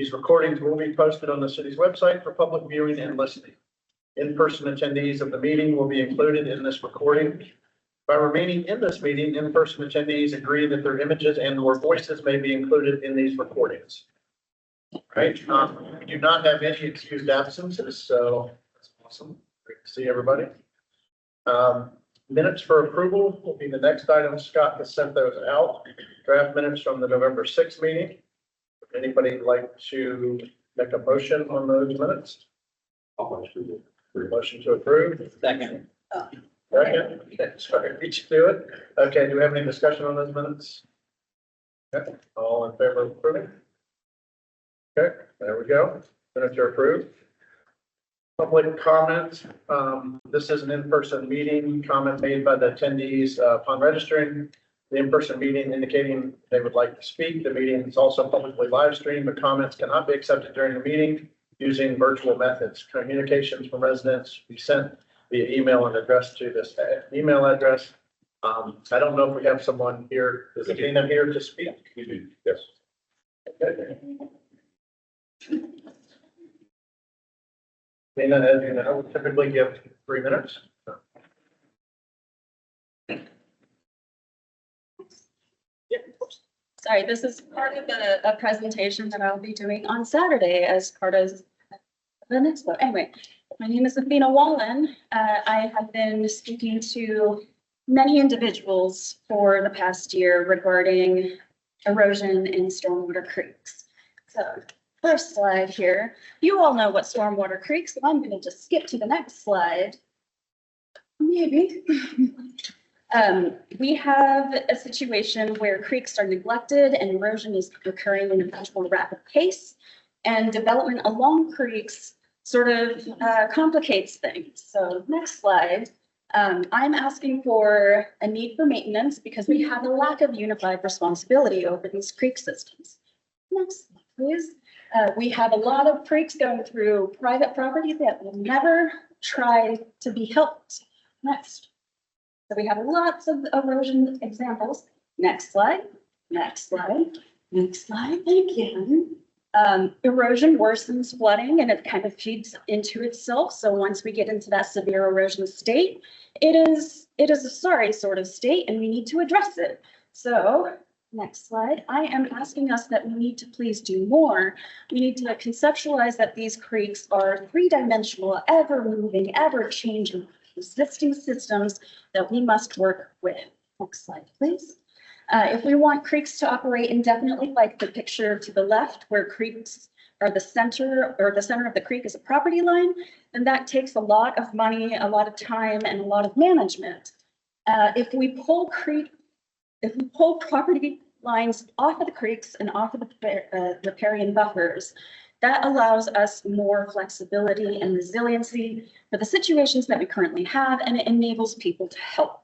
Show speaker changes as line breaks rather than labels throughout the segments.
These recordings will be posted on the city's website for public viewing and listening. In-person attendees of the meeting will be included in this recording. By remaining in this meeting, in-person attendees agree that their images and/or voices may be included in these recordings. Right? We do not have any excused absences, so that's awesome. Great to see everybody. Minutes for approval will be the next item. Scott has sent those out. Draft minutes from the November 6th meeting. Would anybody like to make a motion on those minutes? Motion to approve.
Second.
Second. Okay, sorry, beat you to it. Okay, do we have any discussion on those minutes? Okay, all in favor of approving? Okay, there we go. Minutes are approved. Public comment. This is an in-person meeting. Comment made by the attendees upon registering the in-person meeting indicating they would like to speak. The meeting is also publicly live streamed, but comments cannot be accepted during the meeting using virtual methods. Communications from residents be sent via email and addressed to this email address. I don't know if we have someone here. Is Dana here to speak? Yes. Okay. Dana, as you know, we typically give 3 minutes.
Sorry, this is part of a presentation that I'll be doing on Saturday as part of the next book. Anyway, my name is Athena Wallen. I have been speaking to many individuals for the past year regarding erosion in stormwater creeks. So first slide here, you all know what stormwater creeks, so I'm going to just skip to the next slide. Maybe. We have a situation where creeks are neglected and erosion is occurring in a much more rapid pace, and development along creeks sort of complicates things. So next slide. I'm asking for a need for maintenance because we have a lack of unified responsibility over these creek systems. Next slide, please. We have a lot of creeks going through private property that will never try to be helped. Next. So we have lots of erosion examples. Next slide, next slide, next slide, thank you. Erosion worsens flooding and it kind of feeds into itself. So once we get into that severe erosion state, it is a sorry sort of state and we need to address it. So next slide, I am asking us that we need to please do more. We need to conceptualize that these creeks are 3-dimensional, ever moving, ever changing existing systems that we must work with. Next slide, please. If we want creeks to operate indefinitely, like the picture to the left, where creeks are the center of the creek is a property line, then that takes a lot of money, a lot of time, and a lot of management. If we pull property lines off of the creeks and off of the riparian buffers, that allows us more flexibility and resiliency for the situations that we currently have, and it enables people to help.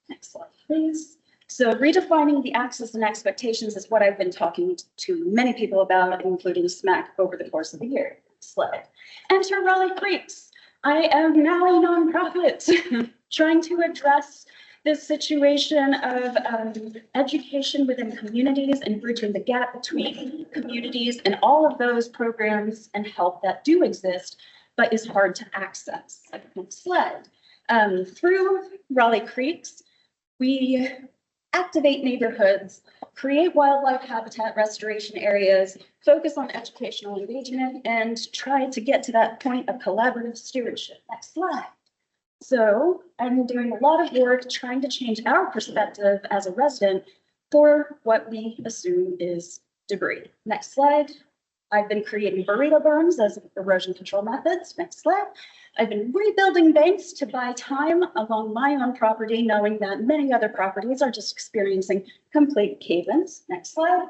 Next slide, please. So redefining the access and expectations is what I've been talking to many people about, including SMAC, over the course of the year. Next slide. Enter Raleigh Creeks. I am now a nonprofit trying to address this situation of education within communities and bridging the gap between communities and all of those programs and help that do exist, but is hard to access. Next slide. Through Raleigh Creeks, we activate neighborhoods, create wildlife habitat restoration areas, focus on educational engagement, and try to get to that point of collaborative stewardship. Next slide. So I'm doing a lot of work trying to change our perspective as a resident for what we assume is debris. Next slide. I've been creating burrito berms as erosion control methods. Next slide. I've been rebuilding banks to buy time along my own property, knowing that many other properties are just experiencing complete cave-ins. Next slide.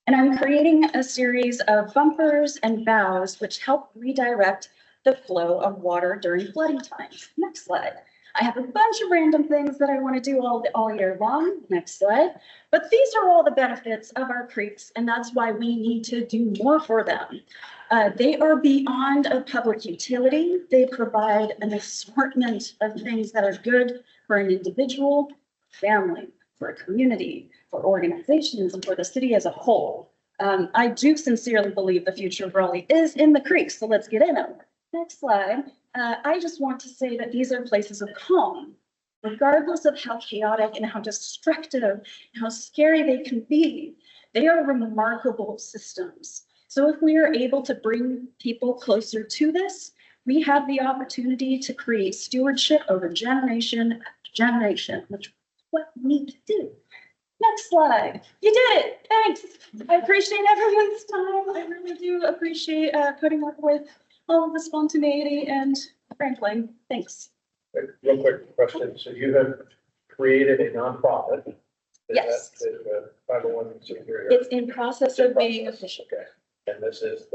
And I'm creating a series of bumpers and bows which help redirect the flow of water during flooding times. Next slide. I have a bunch of random things that I want to do all year long. Next slide. But these are all the benefits of our creeks, and that's why we need to do more for them. They are beyond a public utility. They provide an assortment of things that are good for an individual, family, for a community, for organizations, and for the city as a whole. I do sincerely believe the future of Raleigh is in the creeks, so let's get in them. Next slide. I just want to say that these are places of calm, regardless of how chaotic and how destructive and how scary they can be. They are remarkable systems. So if we are able to bring people closer to this, we have the opportunity to create stewardship over generation after generation, which is what we need to do. Next slide. You did it. Thanks. I appreciate everyone's time. I really do appreciate putting up with all of the spontaneity and frankly, thanks.
Real quick question. So you have created a nonprofit. Is
Yes.
that 501c3?
It's in process of being official.
Okay. And this is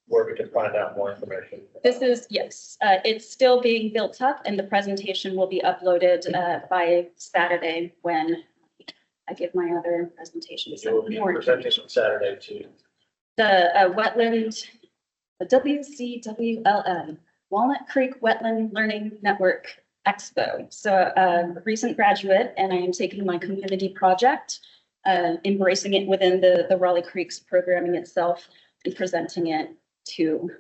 where we can find out more information.
This is, yes, it's still being built up and the presentation will be uploaded by Saturday when I give my other presentations.
You will be presenting on Saturday too.
The wetland, the WCWLN, Walnut Creek Wetland Learning Network Expo. So a recent graduate, and I am taking my community project, embracing it within the Raleigh Creeks programming itself and presenting it to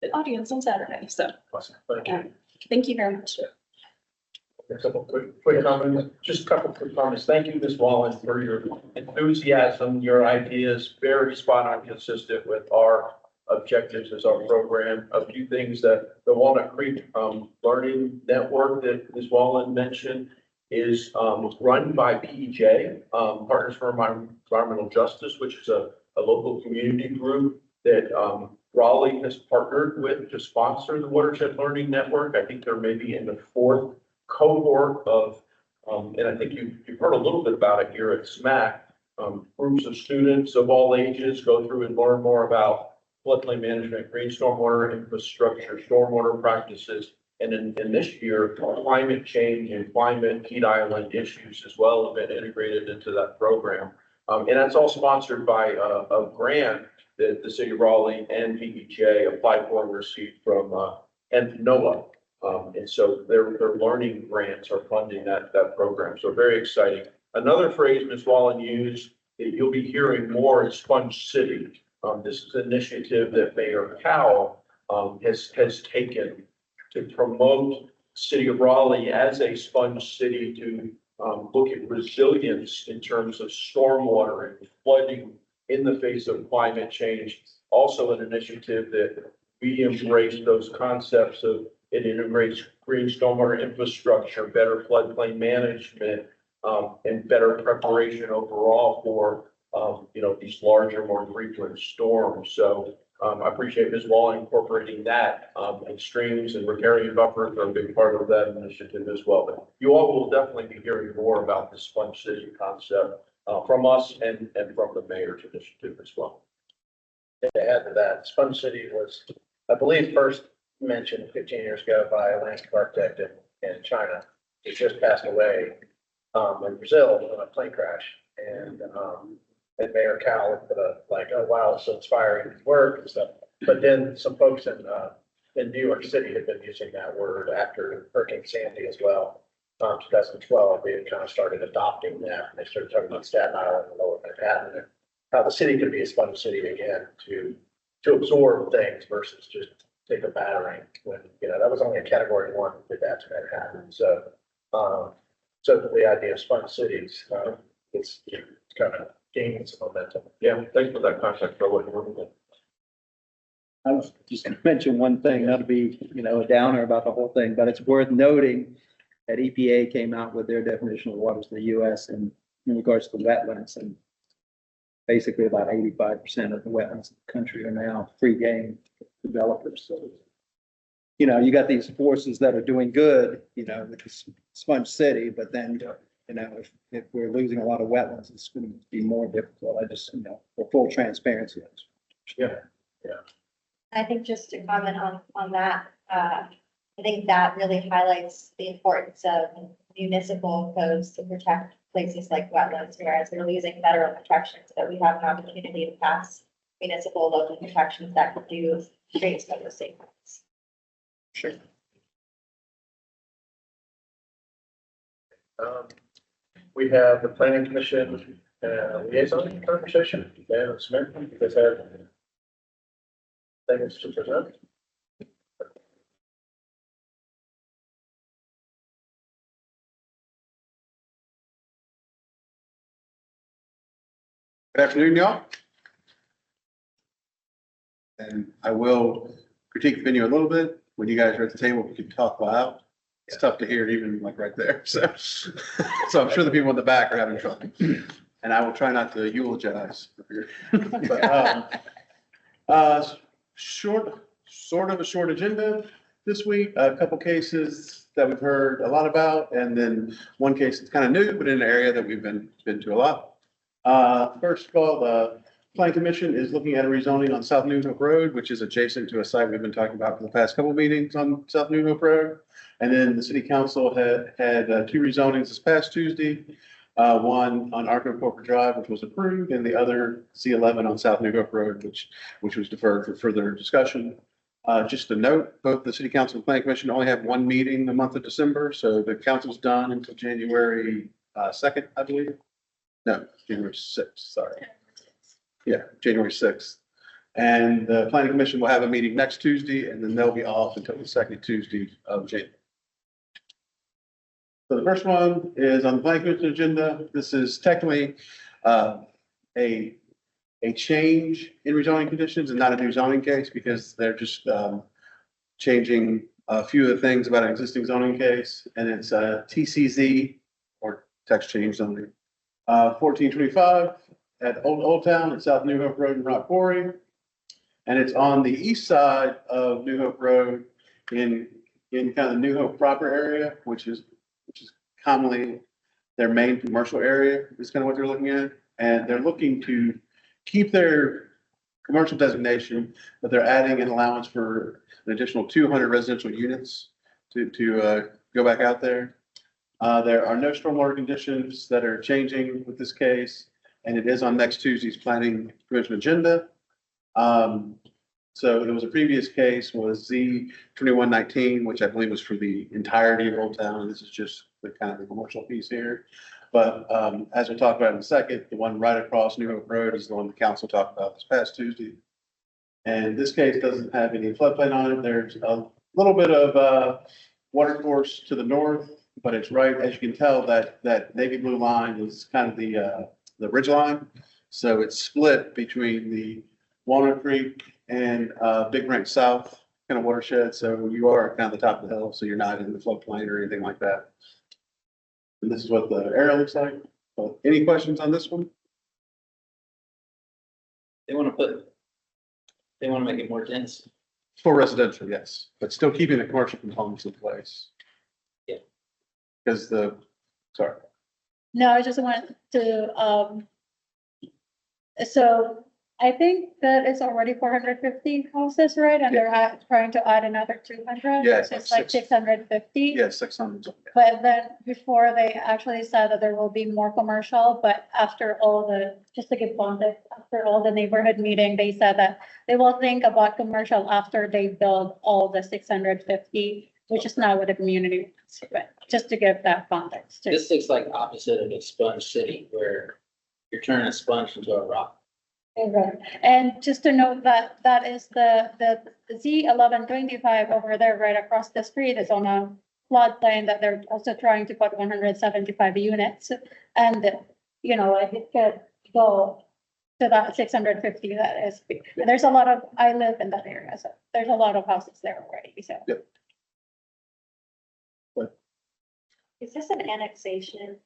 the audience on Saturday. So
Awesome. Thank you.
thank you very much.
A couple quick comments, just a couple quick comments. Thank you, Ms. Wallen, for your enthusiasm. Your ideas very spot on, consistent with our objectives as our program. A few things that the Walnut Creek Learning Network that Ms. Wallen mentioned is run by PEJ, Partners for Environmental Justice, which is a local community group that Raleigh has partnered with to sponsor the Watershed Learning Network. I think they're maybe in the fourth cohort of, and I think you've heard a little bit about it here at SMAC. Groups of students of all ages go through and learn more about floodplain management, green stormwater infrastructure, stormwater practices, and in this year, climate change and climate heat island issues as well have been integrated into that program. And that's all sponsored by a grant that the city of Raleigh and PEJ applied for and received from and NOAA. And so their learning grants are funding that program. So very exciting. Another phrase Ms. Wallen used that you'll be hearing more is Sponge City. This is an initiative that Mayor Powell has taken to promote City of Raleigh as a sponge city to look at resilience in terms of stormwater and flooding in the face of climate change. Also an initiative that we embrace those concepts of it integrates green stormwater infrastructure, better floodplain management, and better preparation overall for these larger, more frequent storms. So I appreciate Ms. Wall incorporating that, and streams and riparian buffers are a big part of that initiative as well. But you all will definitely be hearing more about the Sponge City concept from us and from the mayor's initiative as well.
To add to that, Sponge City was, I believe, first mentioned 15 years ago by a landscape architect in China. He just passed away in Brazil in a plane crash. And Mayor Cowell put oh wow, it's so inspiring work and stuff. But then some folks in New York City had been using that word after Hurricane Sandy as well. 2012, they kind of started adopting that. And they started talking about Staten Island and Lower Manhattan and how the city could be a sponge city again to absorb things versus just take a battering when, that was only a category 1 with that to Manhattan. So, so the idea of sponge cities, it's kind of gaining some momentum.
Yeah, thanks for that context, for what you're working with.
I was just going to mention one thing, not to be, a downer about the whole thing, but it's worth noting that EPA came out with their definition of waters in the U.S. and in regards to wetlands, and basically about 85% of the wetlands in the country are now free game developers. So, you got these forces that are doing good, with the sponge city, but then, if we're losing a lot of wetlands, it's going to be more difficult. I just, for full transparency.
Yeah.
I think just to comment on that, I think that really highlights the importance of municipal codes to protect places like wetlands, whereas we're losing federal protections, that we have an opportunity to pass municipal local protections that could do create some of the safeguards.
Sure. We have the planning commission
Liaison conversation, Dan Smith, you guys have things to present?
Good afternoon, y'all. And I will critique the venue a little bit. When you guys are at the table, we can talk loud. It's tough to hear even like right there. So, so I'm sure the people in the back are having trouble. And I will try not to eulogize. But, sort of a short agenda this week. A couple cases that we've heard a lot about, and then one case that's kind of new, but in an area that we've been to a lot. First of all, the Planning Commission is looking at a rezoning on South New Hope Road, which is adjacent to a site we've been talking about for the past couple meetings on South New Hope Road. And then the city council had two rezonings this past Tuesday. One on Arco Corporate Drive, which was approved, and the other C11 on South New Hope Road, which was deferred for further discussion. Just a note, both the city council and planning commission only have one meeting the month of December, so the council's done until January 2nd, I believe. No, January 6th, sorry. Yeah, January 6th. And the planning commission will have a meeting next Tuesday, and then they'll be off until the second Tuesday of January. So the first one is on the planning commission agenda. This is technically a change in rezoning conditions and not a new zoning case, because they're just changing a few of the things about an existing zoning case, and it's TCZ, or text change zoning, 1425 at Old Town at South New Hope Road in Rock Quarry. And it's on the east side of New Hope Road in kind of the New Hope proper area, which is commonly their main commercial area is kind of what they're looking at. And they're looking to keep their commercial designation, but they're adding an allowance for an additional 200 residential units to go back out there. There are no stormwater conditions that are changing with this case, and it is on next Tuesday's planning commission agenda. So there was a previous case was Z2119, which I believe was for the entirety of Old Town. This is just the kind of the commercial piece here. But as we'll talk about in a second, the one right across New Hope Road is the one the council talked about this past Tuesday. And this case doesn't have any floodplain on it. There's a little bit of water course to the north, but it's right, as you can tell, that navy blue line is kind of the ridge line. So it's split between the Walnut Creek and Big Ranch South kind of watershed. So you are kind of the top of the hill, so you're not in the floodplain or anything like that. And this is what the area looks like. So any questions on this one?
They want to make it more dense.
For residential, yes, but still keeping the commercial components in place.
Yeah.
Because sorry.
No, I just wanted to, so I think that it's already 450 houses, right? And they're trying to add another 200.
Yeah,
So it's like 650.
Yes, 600.
But then before they actually said that there will be more commercial, but after all just to give context, after all the neighborhood meeting, they said that they will think about commercial after they build all the 650, which is not what the community wants, but just to give that context.
This looks like opposite of a sponge city where you're turning a sponge into a rock.
Right. And just to note that that is the Z1125 over there, right across the street is on a floodplain that they're also trying to put 175 units. And, you know, it could go to that 650 that is, there's a lot of, I live in that area, so there's a lot of houses there already, so.
Yep.
Is this an annexation?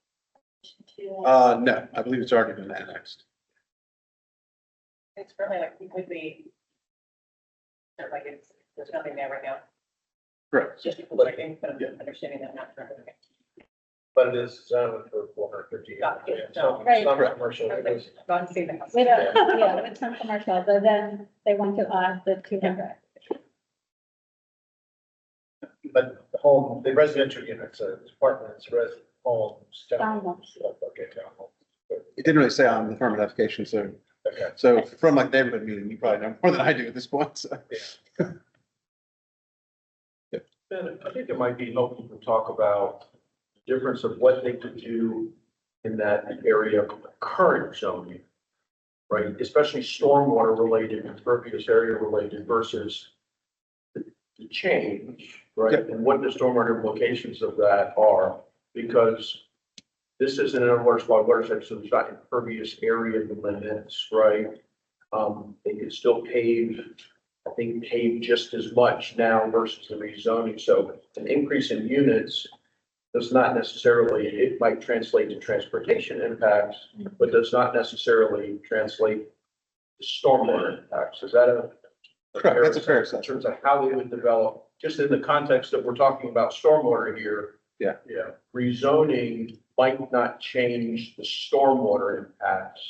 No, I believe it's already been annexed.
It's really like completely, like there's nothing there right now.
Correct.
It's just people looking, but
Yeah.
I'm understanding that not for everything.
But it is zoned for 450.
Got it.
So
Right.
it's not commercial. It is.
Go and see the house.
With yeah, with some commercial, but then they want to add the 200.
But the residential units, apartments, homes.
Townhomes.
Okay, townhomes.
It didn't really say on the permit application, so
Okay.
so from like neighborhood meeting, you probably know more than I do at this point. So.
Ben, I think it might be helpful to talk about the difference of what they could do in that area of current zoning, right? Especially stormwater related, impervious area related versus the change, right? And what the stormwater implications of that are, because this isn't an watershed watershed, so there's not impervious area limits, right? They could still pave, I think pave just as much now versus the rezoning. So an increase in units does not necessarily, it might translate to transportation impacts, but does not necessarily translate to stormwater impacts. Is that a?
Correct, that's a fair
In
assessment.
terms of how they would develop, just in the context that we're talking about stormwater here.
Yeah.
Yeah, rezoning might not change the stormwater impacts.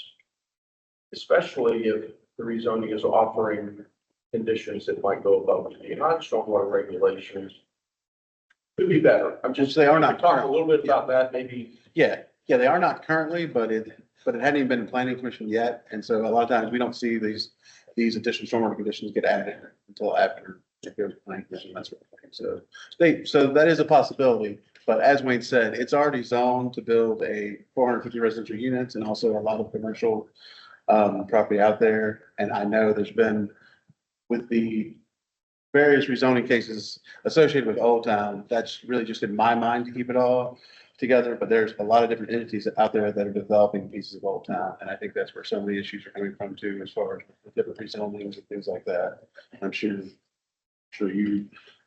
Especially if the rezoning is offering conditions that might go above and beyond stormwater regulations. Could be better. I'm just,
They are not
talk a little bit about that, maybe.
Yeah, they are not currently, but it hadn't even been in planning commission yet. And so a lot of times we don't see these additional stormwater conditions get added until after it goes to planning commission, that sort of thing. So that is a possibility. But as Wayne said, it's already zoned to build 450 residential units and also a lot of commercial property out there. And I know there's been, with the various rezoning cases associated with Old Town, that's really just in my mind to keep it all together. But there's a lot of different entities out there that are developing pieces of Old Town. And I think that's where some of the issues are coming from too, as far as the different rezonings and things like that. I'm sure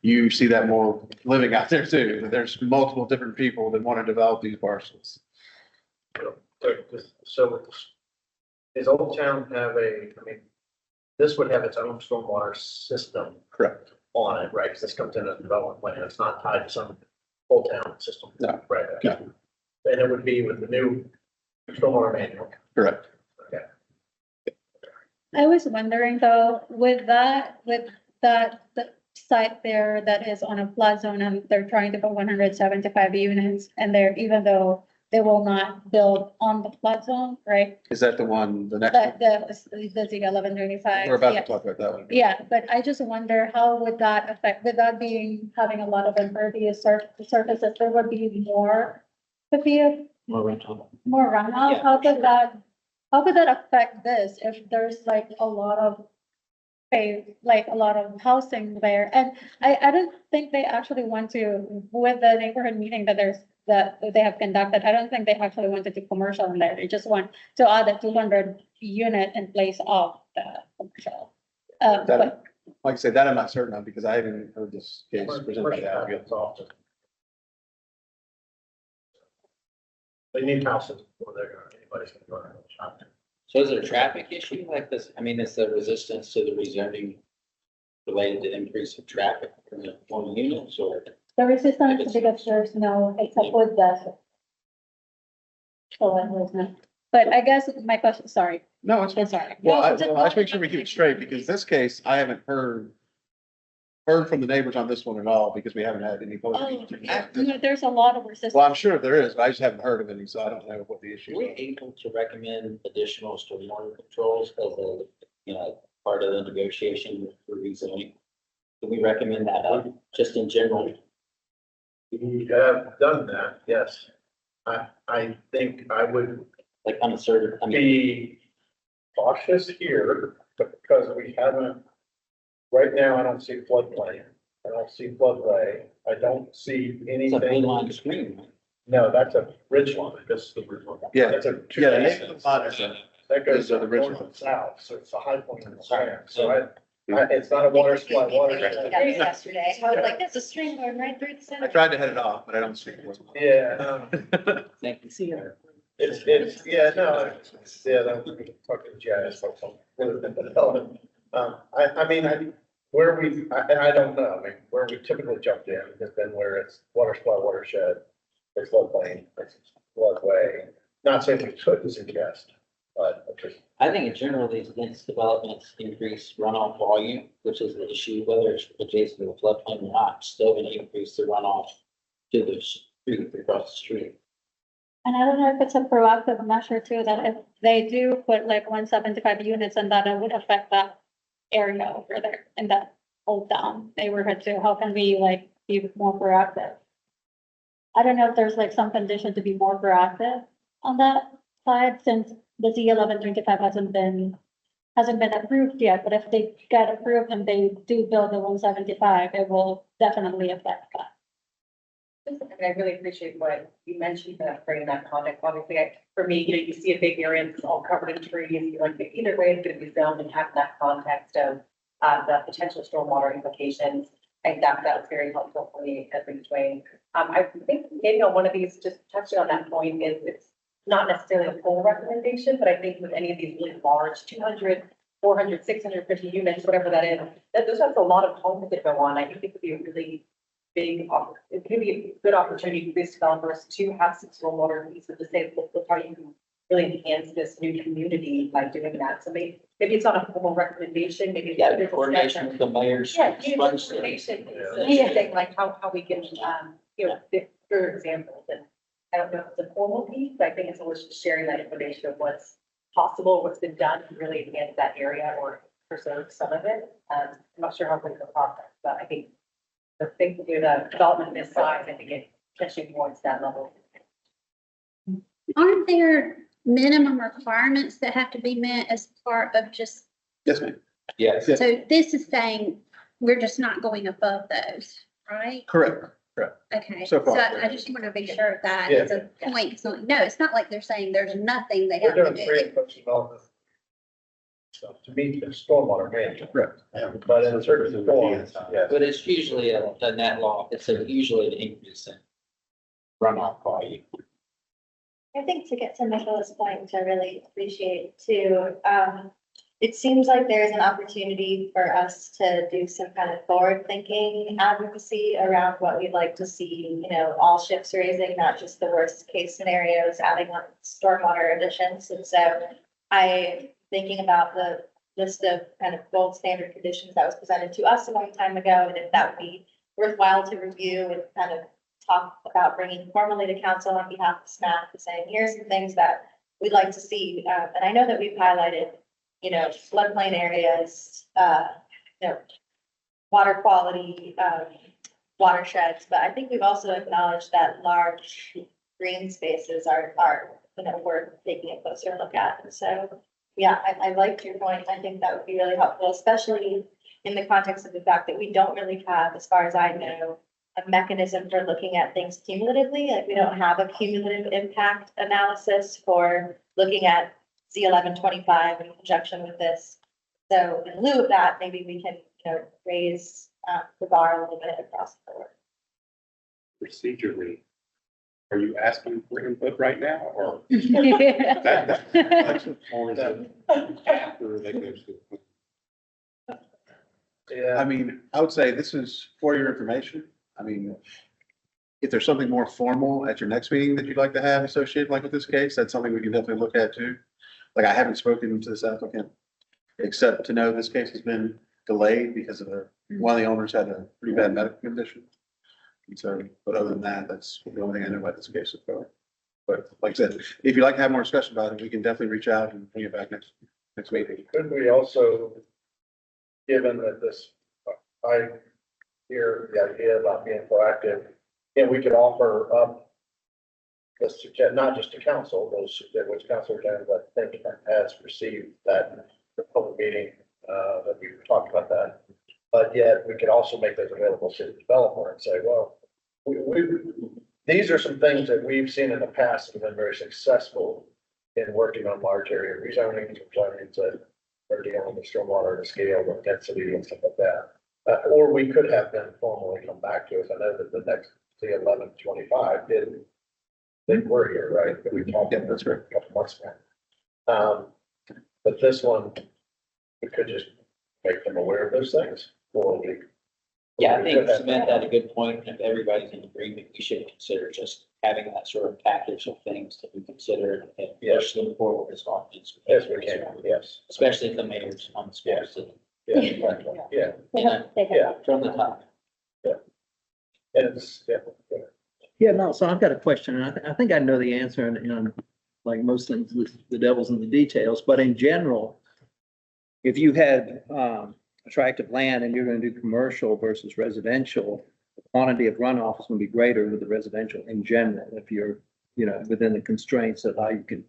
you see that more living out there too, that there's multiple different people that want to develop these parcels.
So does Old Town have this would have its own stormwater system
Correct.
on it, right? Because this comes in a development plan. It's not tied to some Old Town system.
No.
Right.
No.
And it would be with the new stormwater manual.
Correct.
Okay.
I was wondering though, with that the site there that is on a flood zone and they're trying to put 175 units and they're, even though they will not build on the flood zone, right?
Is that the one, the next one?
The Z 1125.
We're about
yeah.
to talk about that one.
Yeah, but I just wonder how would that affect, without having a lot of impervious surfaces, there would be could be
More rental.
more runoff.
Yeah,
How could that affect this if there's like a lot of housing there? And I don't think they actually want to, with the neighborhood meeting that they have conducted, I don't think they actually want to do commercial in there. They just want to add a 200 unit in place of the commercial. But
Like I said, that I'm not certain of because I haven't heard this case presented by the applicant.
It's often. They need houses before anybody's gonna go around and shop.
So is it a traffic issue like this? I mean, is the resistance to the rezoning related to increase of traffic from the more units or?
the resistance is because there's no, except with the. So it was not, but I guess my question, sorry,
No, it's.
sorry.
Well,
No, just-
let's make sure we keep it straight because this case, I haven't heard from the neighbors on this one at all because we haven't had any. public
Oh,
meetings.
there's a lot of resistance.
Well, I'm sure there is, but I just haven't heard of any, so I don't know what the issue
Are we
is.
able to recommend additional stormwater controls as part of the negotiation for rezoning? Can we recommend that just in general?
We have done that, yes. I think I would
Like unassertive, I mean,
be cautious here because we haven't, right now, I don't see floodplain. I don't see floodway. I don't see
it's a blue
anything.
line screen, right?
No, that's a ridge line. This is the ridge line.
Yeah.
That's a.
Yeah, the neighborhood lot is
That goes
is the ridge
north
line.
and south, so it's a high point in the land. So it's not a water supply, water.
Yesterday, I was like, there's a stream going right through the
I
center.
tried to head it off, but I don't see it.
Yeah,
Thank you. See her.
it's, yeah, no, yeah, that we can talk to the GIS folks on. I mean, where we, and I don't know, I mean, where we typically jumped in has been where it's water supply, watershed, or floodplain, it's floodway. Not saying we couldn't suggest, but just.
I think in general, these dense developments increase runoff volume, which is the issue, whether it's adjacent to the floodplain or not, still gonna increase the runoff to the street, across the street.
And I don't know if it's a proactive measure too, that if they do put like 175 units and that it would affect that area over there in that old town neighborhood too. How can we like be more proactive? I don't know if there's like some condition to be more proactive. on that side, since the Z1125 hasn't been approved yet, but if they get approved and they do build the 175, it will definitely affect that.
And I really appreciate what you mentioned, that bringing that context. Obviously, for me, you see a big area, it's all covered in trees, you're like, either way, it's gonna be zoned and have that context of the potential stormwater implications. I think that was very helpful for me as we Dwayne. I think maybe on one of these, just touching on that point, is it's not necessarily a full recommendation, but I think with any of these really large 200, 400, 650 units, whatever that is, those have a lot of homes that go on. I think it could be a really big, it could be a good opportunity for these developers to have some stormwater needs to say, look how you can really enhance this new community by doing that. So maybe it's not a formal recommendation, maybe.
Yeah,
there's a
coordination with the mayor's.
Yeah,
sponge city.
coordination,
Yeah.
saying like how we can, for examples, and I don't know if it's a formal piece, but I think it's always just sharing that information of what's possible, what's been done to really enhance that area or preserve some of it. I'm not sure how quick the process, but I think the thing to do, the development this size, I think it potentially warrants that level.
Aren't there minimum requirements that have to be met as part of just,
Yes, ma'am.
Yes.
Yeah.
so this is saying we're just not going above those, right?
Correct.
Okay,
So
so
far.
I just want to be sure of that
Yeah.
as a point. So, no, it's not like they're saying there's nothing they
We're
have to
doing pre
do.
and post development stuff to meet the stormwater management.
Correct.
But in certain forms, yes.
But it's usually a net law, usually an increase in runoff volume.
I think to get to Nicholas' point, which I really appreciate too, it seems like there is an opportunity for us to do some kind of forward-thinking advocacy around what we'd like to see, all ships raising, not just the worst case scenarios, adding on stormwater additions. And so thinking about the list of kind of gold standard conditions that was presented to us a long time ago, and if that would be worthwhile to review and kind of talk about bringing formally to council on behalf of SMAC, saying, here's some things that we'd like to see. And I know that we've highlighted, floodplain areas, water quality, watersheds, but I think we've also acknowledged that large green spaces are, worth taking a closer look at. And so, yeah, I liked your point. I think that would be really helpful, especially in the context of the fact that we don't really have, as far as I know, a mechanism for looking at things cumulatively. Like we don't have a cumulative impact analysis for looking at Z1125 in conjunction with this. So in lieu of that, maybe we can, raise the bar a little bit across the board.
Procedurally, are you asking for input right now or? that- Or is it after they go to?
Yeah.
I mean, I would say this is for your information. I mean, if there's something more formal at your next meeting that you'd like to have associated like with this case, that's something we can definitely look at too. Like I haven't spoken to this applicant, except to know this case has been delayed because of one of the owners had a pretty bad medical condition. And so, but other than that, that's the only thing I know about this case so far. But like I said, if you'd like to have more discussion about it, we can definitely reach out and bring it back next meeting.
Could we also, given that this, I hear the idea about being proactive, and we could offer up this, not just to council, those, which council can, but I think has received that public meeting, that we talked about that. But yet we could also make those available to the developer and say, well, these are some things that we've seen in the past that have been very successful in working on large area rezonings that are dealing with stormwater to scale and density and stuff like that. Or we could have them formally come back to us. I know that the next C1125 they were here, right? That we talked about this a couple months ago. But this one, we could just make them aware of those things.
Yeah, I think Samantha had a good point. If everybody's in agreement, we should consider just having that sort of package of things that we consider and push them forward as often as we
Yes, we can, yes.
Especially if the mayor's on the spot. So,
Yeah, exactly. Yeah,
yeah, from the top.
and it's,
Yeah, no, so I've got a question, and I think I know the answer, and like most things, the devil's in the details, but in general, if you had attractive land and you're gonna do commercial versus residential, the quantity of runoff is gonna be greater with the residential in general. If you're you know, within the constraints of how you can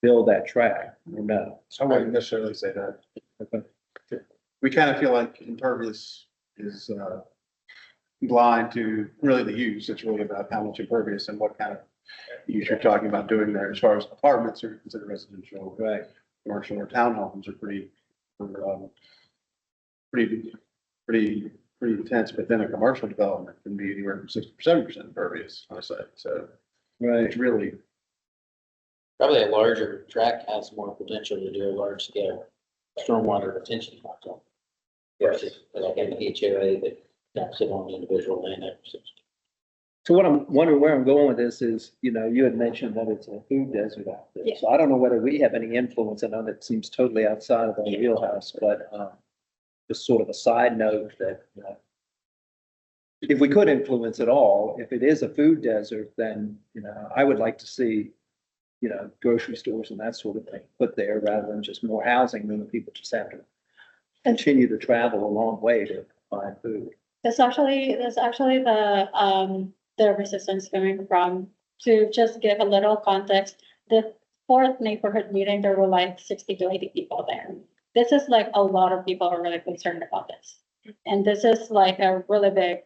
build that track, or no?
I wouldn't necessarily say that.
Okay.
We kind of feel like impervious is, blind to really the use. It's really about how much impervious and what kind of use you're talking about doing there. As far as apartments are considered residential,
Right.
commercial or townhomes are pretty intense, but then a commercial development can be anywhere from 60 to 70% impervious on a site. So
Right.
it's really,
Probably a larger tract has more potential to do a large scale stormwater retention project. Versus like an HOA that dumps it on individual landowners.
So what I'm wondering where I'm going with this is, you know, you had mentioned that it's a food desert out there.
Yeah.
So I don't know whether we have any influence. I know that seems totally outside of our wheelhouse, but, just sort of a side note that, if we could influence at all, if it is a food desert, then, you know, I would like to see, you know, grocery stores and that sort of thing put there rather than just more housing, then the people just have to continue to travel a long way to find food.
That's actually the resistance coming from, to just give a little context, the fourth neighborhood meeting, there were like 60 to 80 people there. This is like a lot of people are really concerned about this. And this is like a really big,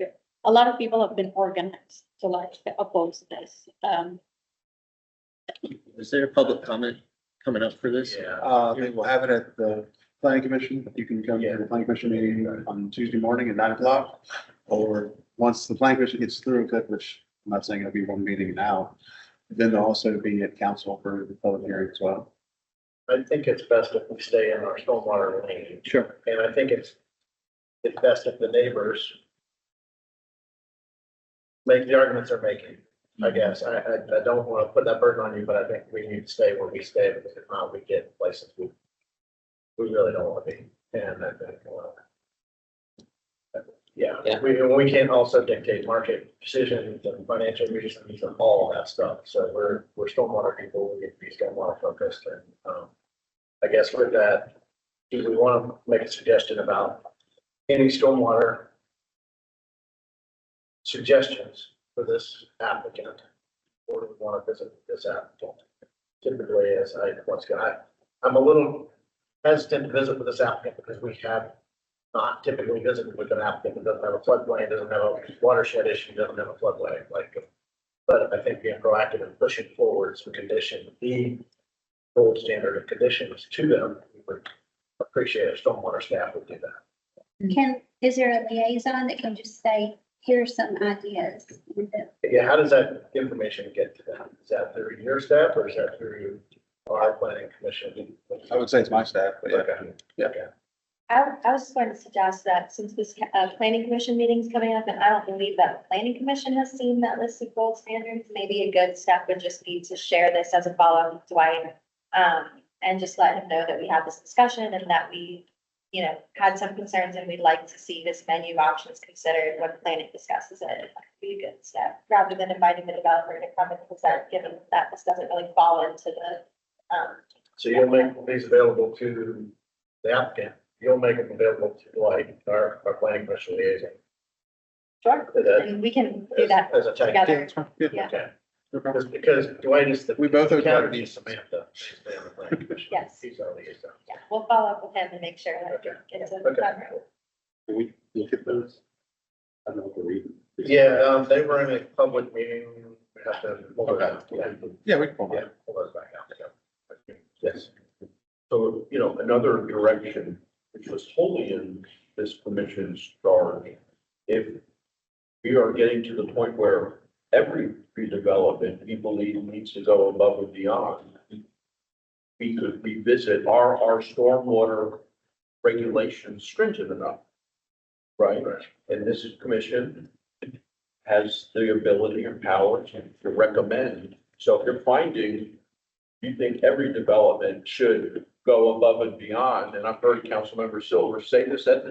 a lot of people have been organized to like oppose this.
Is there a public comment coming up for this?
Yeah.
I think we'll have it at the planning commission. You can come to the planning commission meeting on Tuesday morning at 9 o'clock. Or once the planning commission gets through with it, which I'm not saying it'll be one meeting now, then they'll also be at council for the public hearing as well.
I think it's best if we stay in our stormwater lane.
Sure.
And I think it's best if the neighbors make the arguments they're making, I guess. I don't want to put that burden on you, but I think we need to stay where we stay, because if not, we get places we really don't want to be. And I think,
Yeah.
we can't also dictate market decisions and financial reasons and all of that stuff. So we're stormwater people, we get to be stormwater focused. And, I guess with that, do we want to make a suggestion about any stormwater suggestions for this applicant? Or do we want to visit this applicant? Typically, as I'm a little hesitant to visit with this applicant because we have not typically visited with an applicant that doesn't have a floodplain, doesn't have a watershed issue, doesn't have a floodway, but I think being proactive and pushing forward some condition, the gold standard of conditions to them, we would appreciate if stormwater staff would do that.
Is there a liaison that can just say, here's some ideas?
Yeah, how does that information get to them? Is that through your staff or is that through our planning commission?
I would say it's my staff, but yeah.
Okay.
Yeah.
I was just going to suggest that since this planning commission meeting is coming up, and I don't believe that the planning commission has seen that list of gold standards, maybe a good step would just be to share this as a follow-up with Dwight. And just let him know that we had this discussion and that we, had some concerns and we'd like to see this menu of options considered when planning discusses it. That could be a good step, rather than inviting the developer to come and present, given that this doesn't really fall into the,
So you'll make these available to the applicant. You'll make them available to Dwight, our planning commission liaison.
sure,
Is that-
and we can do that
As a tech.
together.
Yeah.
Yeah.
Okay.
No problem.
Because Dwight is the.
We both owe
counter
Dwight.
to Samantha. She's the other planning commission.
Yes.
He's our liaison.
Yeah, we'll follow up with him and make sure that
Okay.
it's a.
Okay.
Can we look at those? I don't know if we're reading.
Yeah, they were in a public meeting. We have to pull those out. Yeah,
Yeah, we can pull
yeah,
that.
pull those back out. Yeah. Yes.
So, another direction, which was wholly in this commission's charge, if we are getting to the point where every redevelopment, we believe, needs to go above and beyond, we could revisit, our stormwater regulations stringent enough? Right? And this commission has the ability and power to recommend. So if you're finding, you think every development should go above and beyond, and I've heard Councilmember Silver say this at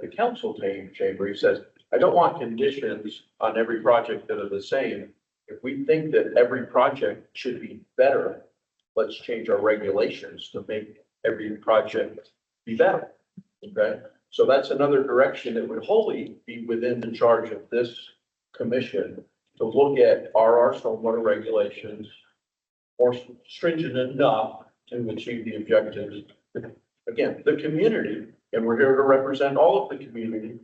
the council chamber, he says, I don't want conditions on every project that are the same. If we think that every project should be better, let's change our regulations to make every project be better. Okay, so that's another direction that would wholly be within the charge of this commission to look at are our stormwater regulations more stringent enough to achieve the objectives. Again, the community, and we're here to represent all of the community,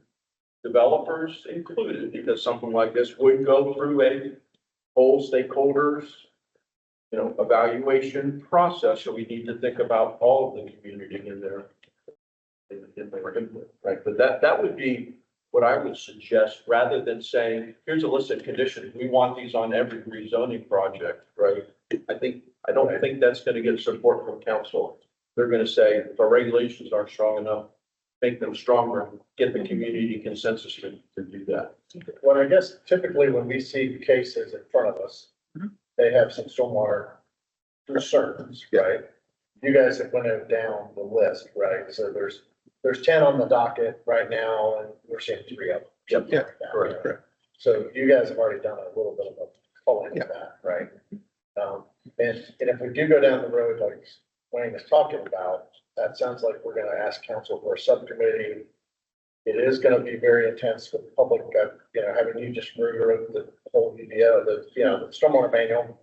developers included, because something like this would go through a whole stakeholders, evaluation process. So we need to think about all of the community in there. In their input, right? But that would be what I would suggest, rather than saying, here's a list of conditions, we want these on every rezoning project, right? I don't think that's gonna get support from council. They're gonna say, if our regulations aren't strong enough, make them stronger, get the community consensus to do that.
Well, I guess typically when we see cases in front of us, they have some stormwater concerns, right? You guys have went down the list, right? So there's 10 on the docket right now, and we're seeing 3 of them. something
Yeah,
like that,
correct,
right? So you guys have already done a little bit of a culling of that, right? And if we do go down the road like Wayne is talking about, that sounds like we're gonna ask council for a subcommittee. It is gonna be very intense with the public, having you just rewrote the whole UDO, the stormwater manual,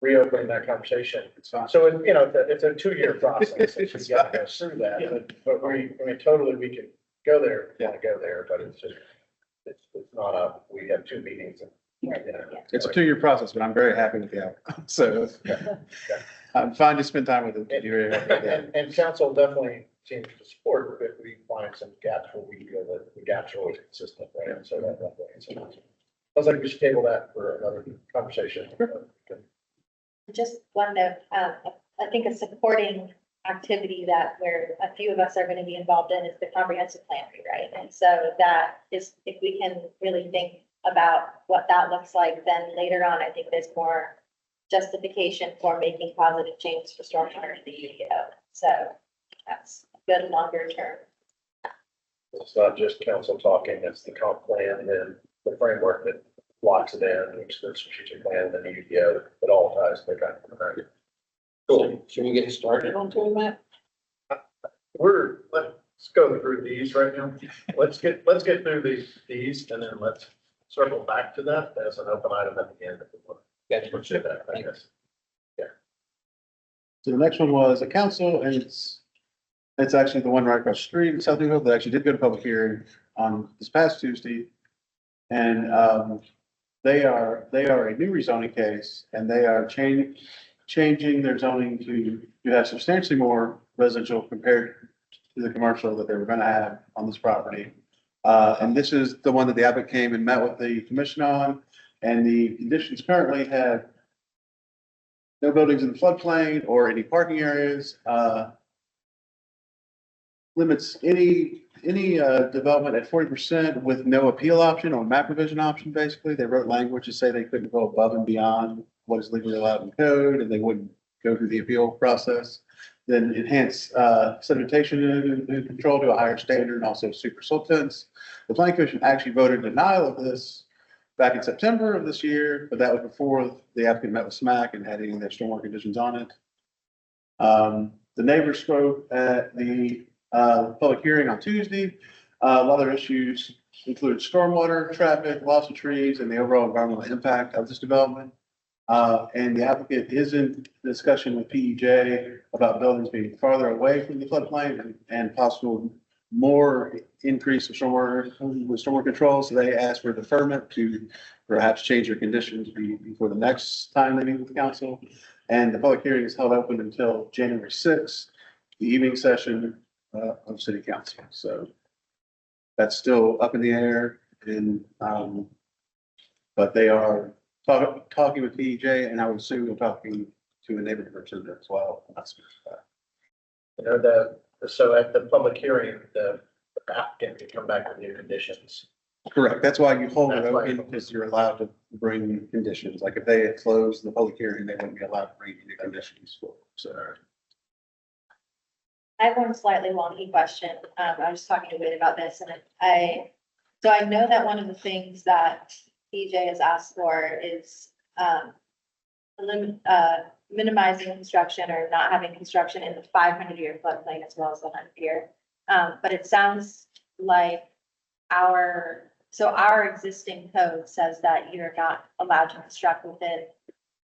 reopening that conversation.
It's fine.
So, it's a 2-year process. We gotta go through that, but totally, we could go there, wanna go there, but it's just, it's not we have 2 meetings and,
It's a 2-year process, but I'm very happy with the outcome. So I'm fine to spend time with it.
And council definitely seems to support if we find some gaps where we feel that the gaps are always consistent, right? And so that way, sounds like we should table that for another conversation.
Just one note, I think a supporting activity that where a few of us are gonna be involved in is the comprehensive plan rewrite. And so that is, if we can really think about what that looks like, then later on, I think there's more justification for making positive changes for stormwater in the UDO. So that's good longer term.
It's not just council talking, it's the comp plan and the framework that locks it in, which is the strategic plan and the UDO, it all ties together. Right?
Cool. Should we get started on doing that?
Let's go through these right now. Let's get through these and then let's circle back to that as an open item at the end. If we want to pursue that, I guess.
So the next one was a council, and it's actually the one right across the street in South Newville that actually did go to public hearing on this past Tuesday. And they are a new rezoning case, and they are changing their zoning to have substantially more residential compared to the commercial that they were gonna have on this property. And this is the one that the applicant came and met with the commission on, and the conditions currently have no buildings in the floodplain or any parking areas, limits any development at 40% with no appeal option or map revision option. Basically, they wrote language to say they couldn't go above and beyond what is legally allowed in code, and they wouldn't go through the appeal process. Then enhance sedimentation and control to a higher standard, and also super siltants. The planning commission actually voted denial of this back in September of this year, but that was before the applicant met with SMAC and had any of their stormwater conditions on it. The neighbors spoke at the public hearing on Tuesday. Other issues included stormwater, traffic, loss of trees, and the overall environmental impact of this development. And the applicant is in discussion with PEJ about buildings being farther away from the floodplain and possible more increase of stormwater control. So they asked for deferment to perhaps change their conditions before the next time they meet with the council. And the public hearing is held open until January 6th, the evening session of city council. So that's still up in the air, and but they are talking with PEJ, and I would assume they're talking to a neighborhood representative as well.
So at the public hearing, the applicant can come back with new conditions.
Correct. That's why you hold it
That's why-
open, because you're allowed to bring conditions. Like if they had closed the public hearing, they wouldn't be allowed to bring any conditions. So.
I have one slightly wonky question. I was talking to Wade about this, and I know that one of the things that PJ has asked for is minimizing construction or not having construction in the 500-year floodplain as well as the 100-year. But it sounds like our So our existing code says that you're not allowed to construct within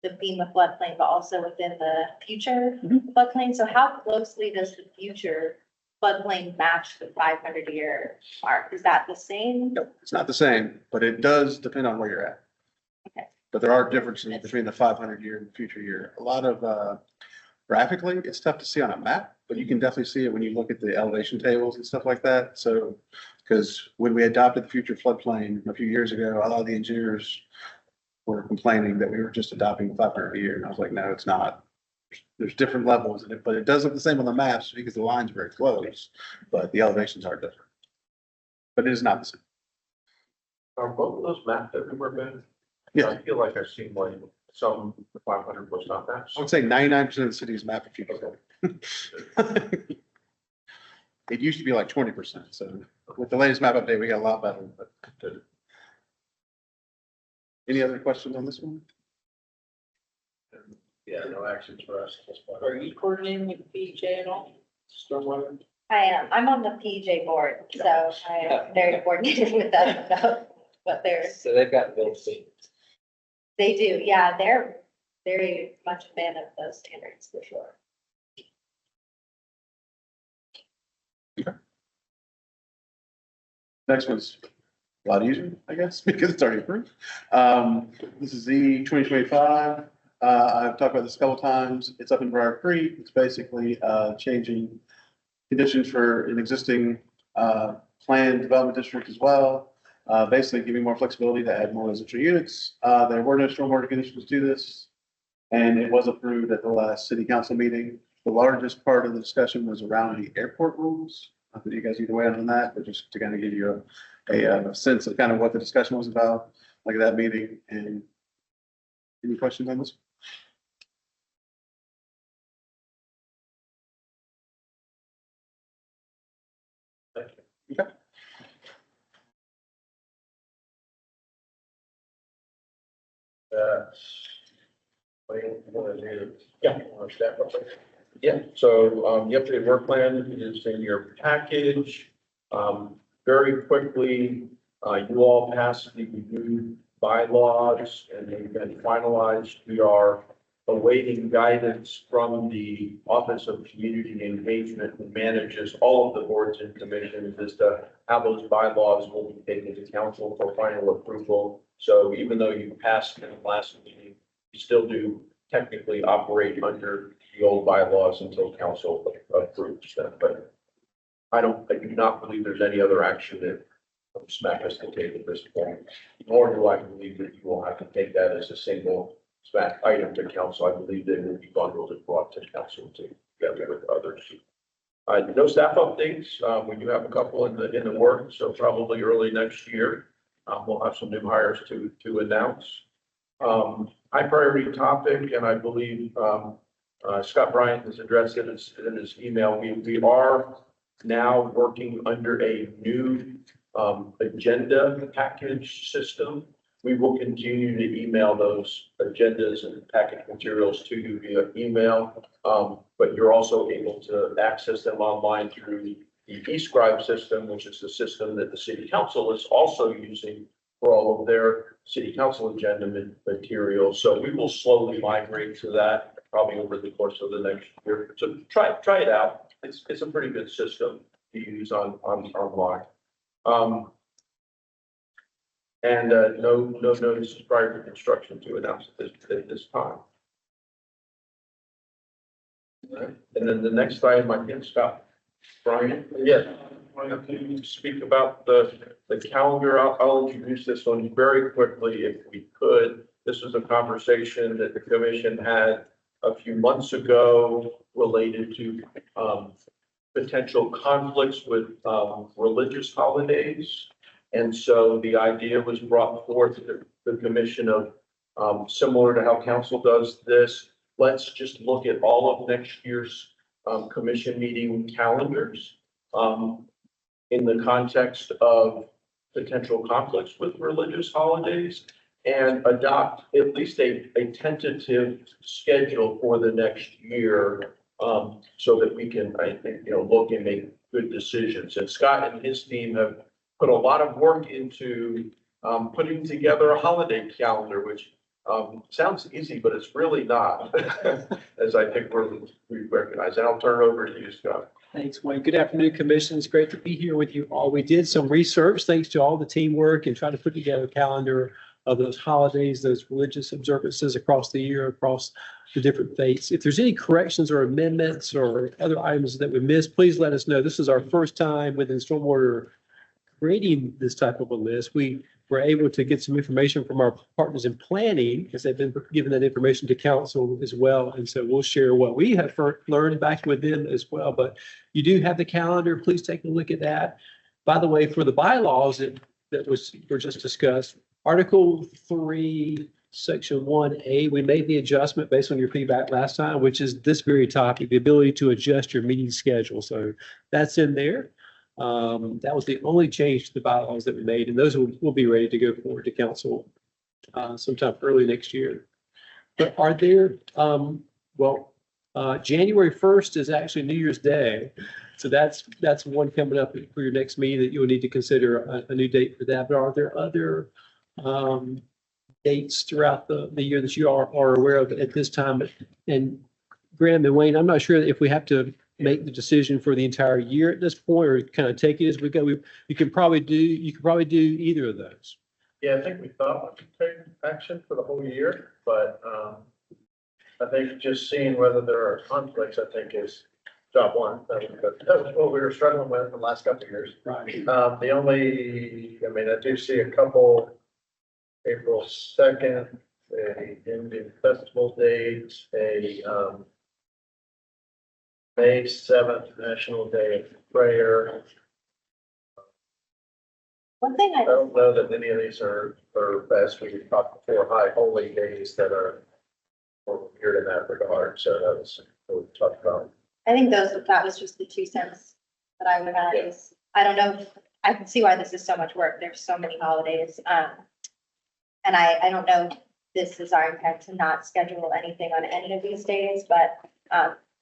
the FEMA floodplain, but also within the future floodplain. So how closely does the future floodplain match the 500-year mark? Is that the same?
No, it's not the same, but it does depend on where you're at.
Okay.
But there are differences between the 500-year and the future year. A lot of, graphically, it's tough to see on a map, but you can definitely see it when you look at the elevation tables and stuff like that. So, because when we adopted the future floodplain a few years ago, a lot of the engineers were complaining that we were just adopting 500 a year. And I was like, no, it's not. There's different levels in it, but it does look the same on the maps because the lines are very close, but the elevations are different. But it is not the same.
Are both of those mapped everywhere, Ben?
Yeah.
I feel like I've seen like some 500 was not mapped.
I would say 99% of the city is mapped for future. It used to be like 20%. So with the latest map update, we got a lot better. But any other questions on this one?
Yeah, no actions for us. at this point.
Are you coordinating with PJ at all? Stormwater?
I am. I'm on the PJ board, so I am very coordinated with them about what they're,
So they've got built seat.
they do. Yeah, they're very much a fan of those standards for sure.
Next one's a lot easier, I guess, because it's already approved. This is the 2025. I've talked about this a couple times. It's up in Briar Creek. It's basically changing conditions for an existing planned development district as well. Basically giving more flexibility to add more residential units. There were no stormwater conditions to this, and it was approved at the last city council meeting. The largest part of the discussion was around the airport rules. Not that you guys either way on that, but just to kind of give you a sense of kind of what the discussion was about, like that meeting. And any questions on this? Okay.
Wait, you wanna do-
Yeah.
you wanna step up there?
Yeah, so, the updated work plan is in your package. Very quickly, you all passed the new bylaws and they've been finalized. We are awaiting guidance from the Office of Community Engagement, who manages all of the boards and commissions as to how those bylaws will be taken to council for final approval. So even though you passed in the last meeting, you still do technically operate under the old bylaws until council approves them, but I do not believe there's any other action that smack us to take at this point, nor do I believe that you will have to take that as a single smack item to council. I believe they will be bundled and brought to council together with others. No staff updates. We do have a couple in the works, so probably early next year, we'll have some new hires to announce. High priority topic, and I believe, Scott Bryant has addressed it in his email. We are now working under a new, agenda package system. We will continue to email those agendas and package materials to you via email. But you're also able to access them online through the eScribe system, which is the system that the city council is also using for all of their city council agenda materials. So we will slowly migrate to that probably over the course of the next year. So try it out. It's a pretty good system to use online. No notices prior to construction to announce at this time. All right. And then the next item, I think, Scott, Brian, yes, I want to speak about the calendar. I'll introduce this one very quickly if we could. This was a conversation that the commission had a few months ago related to potential conflicts with religious holidays. And so the idea was brought forth to the commission of similar to how council does this. Let's just look at all of next year's commission meeting calendars in the context of potential conflicts with religious holidays and adopt at least a tentative schedule for the next year so that we can, I think, look and make good decisions. And Scott and his team have
put a lot of work into, putting together a holiday calendar, which, sounds easy, but it's really not. As I think we recognize, and I'll turn it over to you, Scott.
Thanks, Wayne. Good afternoon, Commission. It's great to be here with you all. We did some research, thanks to all the teamwork and trying to put together a calendar of those holidays, those religious observances across the year, across the different faiths. If there's any corrections or amendments or other items that we missed, please let us know. This is our first time within Stormwater creating this type of a list. We were able to get some information from our partners in planning because they've been giving that information to council as well. And so we'll share what we have learned back with them as well. But you do have the calendar. Please take a look at that. By the way, for the bylaws that were just discussed, Article 3, Section 1A, we made the adjustment based on your feedback last time, which is this very topic, the ability to adjust your meeting schedule. So that's in there. That was the only change to the bylaws that we made, and those will be ready to go forward to council sometime early next year. But are there, January 1st is actually New Year's Day. So that's one coming up for your next meeting that you will need to consider a new date for that. But are there other dates throughout the year that you are aware of at this time? And Graham and Wayne, I'm not sure if we have to make the decision for the entire year at this point or kind of take it as we go. You could probably do either of those.
Yeah, I think we thought we could take action for the whole year, but, I think just seeing whether there are conflicts, I think is job one. That was what we were struggling with the last couple of years.
Right.
The only, I do see a couple, April 2nd, a Indian festival date, a, May 7th, National Day of Prayer.
One thing
I don't know that any of these are as we talked before, high holy days that are weird in that regard. So that was what we talked about.
I think that was just the 2 cents that I would add is, I don't know, I can see why this is so much work. There's so many holidays. And I don't know if this is our intent to not schedule anything on any of these days, but,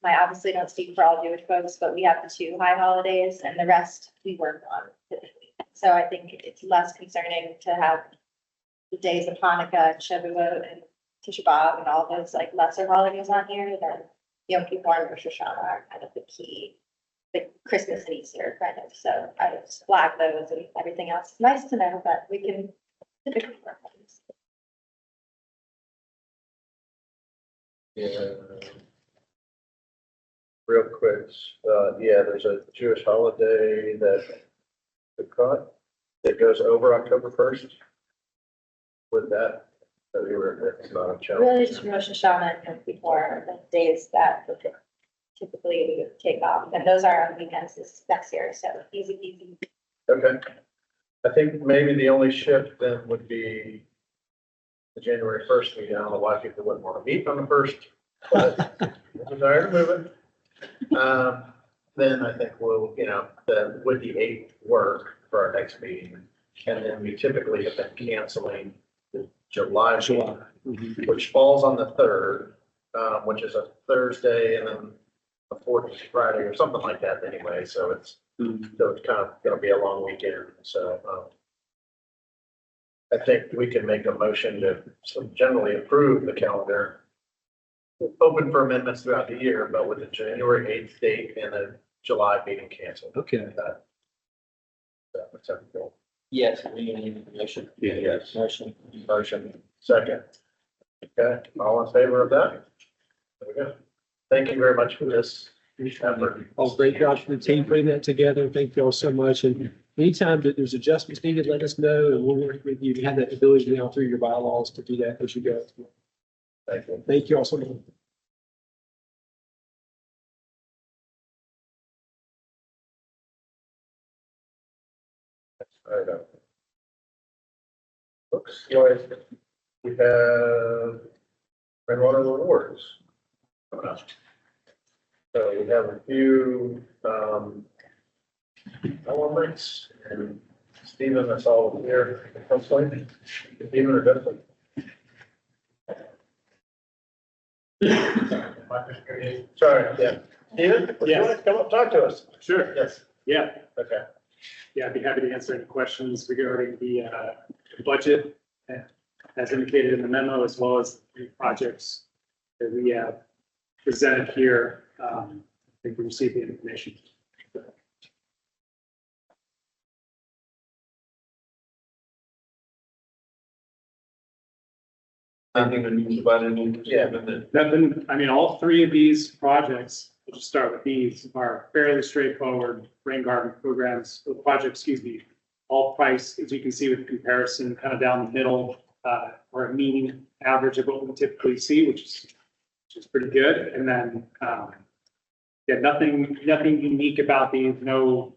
I obviously don't speak for all Jewish folks, but we have the 2 high holidays and the rest we work on typically. So I think it's less concerning to have the days of Hanukkah, Shavuot, and Tisha B'Av and all those like lesser holidays on here than Yom Kippur and Rosh Hashanah are kind of the key, the Christmas and Easter kind of. So I would just flag those and everything else. Nice to know, but we can typically work on this.
Yeah. Real quick, there's a Jewish holiday that goes over October 1st. With that we were, it's not a challenge.
Really just Rosh Hashanah and Yom Kippur are the days that typically we would take off. And those are on weekends this next year, so easy.
Okay. I think maybe the only shift then would be the January 1st meeting. I don't know why people wouldn't want to meet on the 1st, but desire to move it. Then I think we'll, then would the 8th work for our next meeting? And then we typically have been canceling the July meeting, which falls on the 3rd, which is a Thursday, and then the 4th is Friday or something like that anyway. So it's kind of going to be a long weekend. So I think we can make a motion to generally approve the calendar. Open for amendments throughout the year, but with the January 8th date and the July meeting canceled.
Okay.
That's everything.
Yes, we need a motion.
Yes.
Motion.
Second. Okay, all in favor of that? There we go. Thank you very much for this effort.
Oh, great job for the team putting that together. Thank you all so much. And anytime that there's adjustments needed, let us know and we'll work with you. You have that ability now through your bylaws to do that as you go.
Thank you.
Thank you all so much.
All right. Looks like we have rainwater rewards coming up. So we have a few elements, and Stephen, that's all here. Hopefully, Stephen or Justin. Sorry, yeah. Stephen, would you want to come up and talk to us?
Sure.
Yes.
Yeah.
Okay.
Yeah, I'd be happy to answer any questions regarding the budget as indicated in the memo, as well as the projects that we have presented here. I think we received the information.
Anything to news about any?
Yeah.
Nothing, I mean, all three of these projects, we'll just start with these, are fairly straightforward rain garden programs, or projects, excuse me. All priced, as you can see with the comparison, kind of down the middle, or a mean average of what we typically see, which is pretty good. And then, yeah, nothing unique about these, no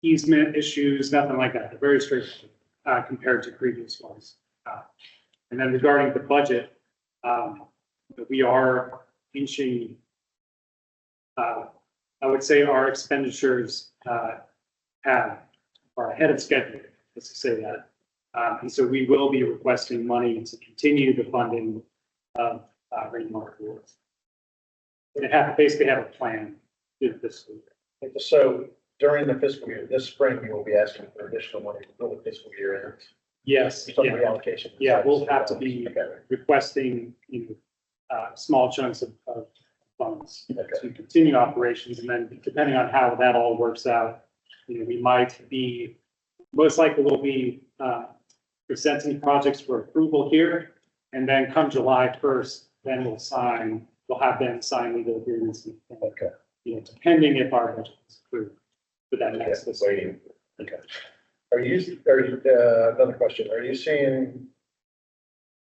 easement issues, nothing like that. They're very straightforward. Compared to previous ones. And then regarding the budget, we are inching, I would say our expenditures are ahead of schedule, let's just say that. And so we will be requesting money to continue the funding of rainwater awards. They basically have a plan in this week.
So during the fiscal year, this spring, you will be asking for additional money for the fiscal year ends.
Yes,
Some
yeah.
reallocation.
Yeah, we'll have to be requesting, small chunks of funds to continue operations. And then depending on how that all works out, we might be, most likely we'll be presenting projects for approval here. And then come July 1st, then we'll have them sign legal agreements. Depending if our budget is approved for that next fiscal year.
Okay. Are you, another question, are you seeing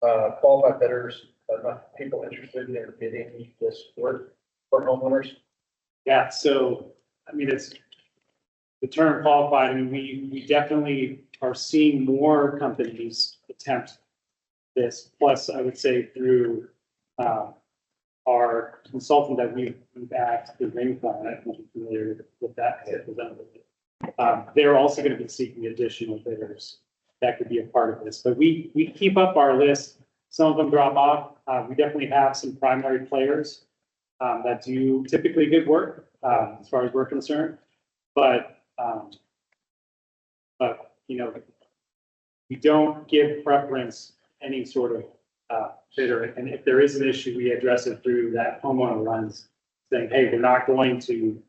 qualified bidders, people interested in bidding this work for homeowners?
Yeah, so, I mean, it's the term qualified, I mean, we definitely are seeing more companies attempt this, plus I would say through our consultant that we've backed, the Ring Fund, I don't know if you're familiar with that. They're also going to be seeking additional bidders that could be a part of this. But we keep up our list. Some of them drop off. We definitely have some primary players that do typically good work as far as we're concerned. But we don't give preference any sort of bidder. And if there is an issue, we address it through that homeowner lens, saying, hey, we're not going to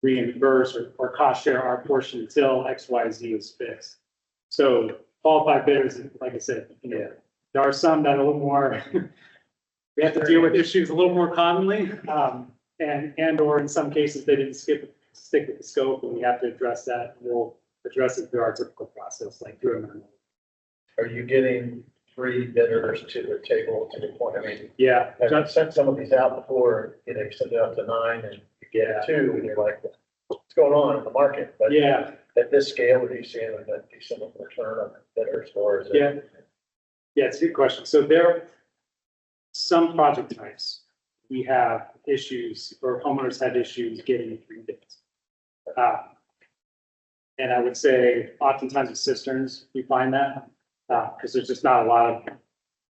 reimburse or cost share our portion until XYZ is fixed. So qualified bidders, like I said, there are some that are a little more, we have to deal with issues a little more commonly. And or in some cases, they didn't stick with the scope, and we have to address that. We'll address it through our typical process, like through a memo.
Are you getting 3 bidders to the table to the point? I mean,
yeah,
I've sent some of these out before, you send it up to 9 and you get 2 and you're like, what's going on in the market? But
yeah,
at this scale, are you seeing a decent return on bidders, or is it?
Yeah, it's a good question. So there are some project types we have issues, or homeowners have issues getting 3 bids. And I would say oftentimes with cisterns, we find that because there's just not a lot of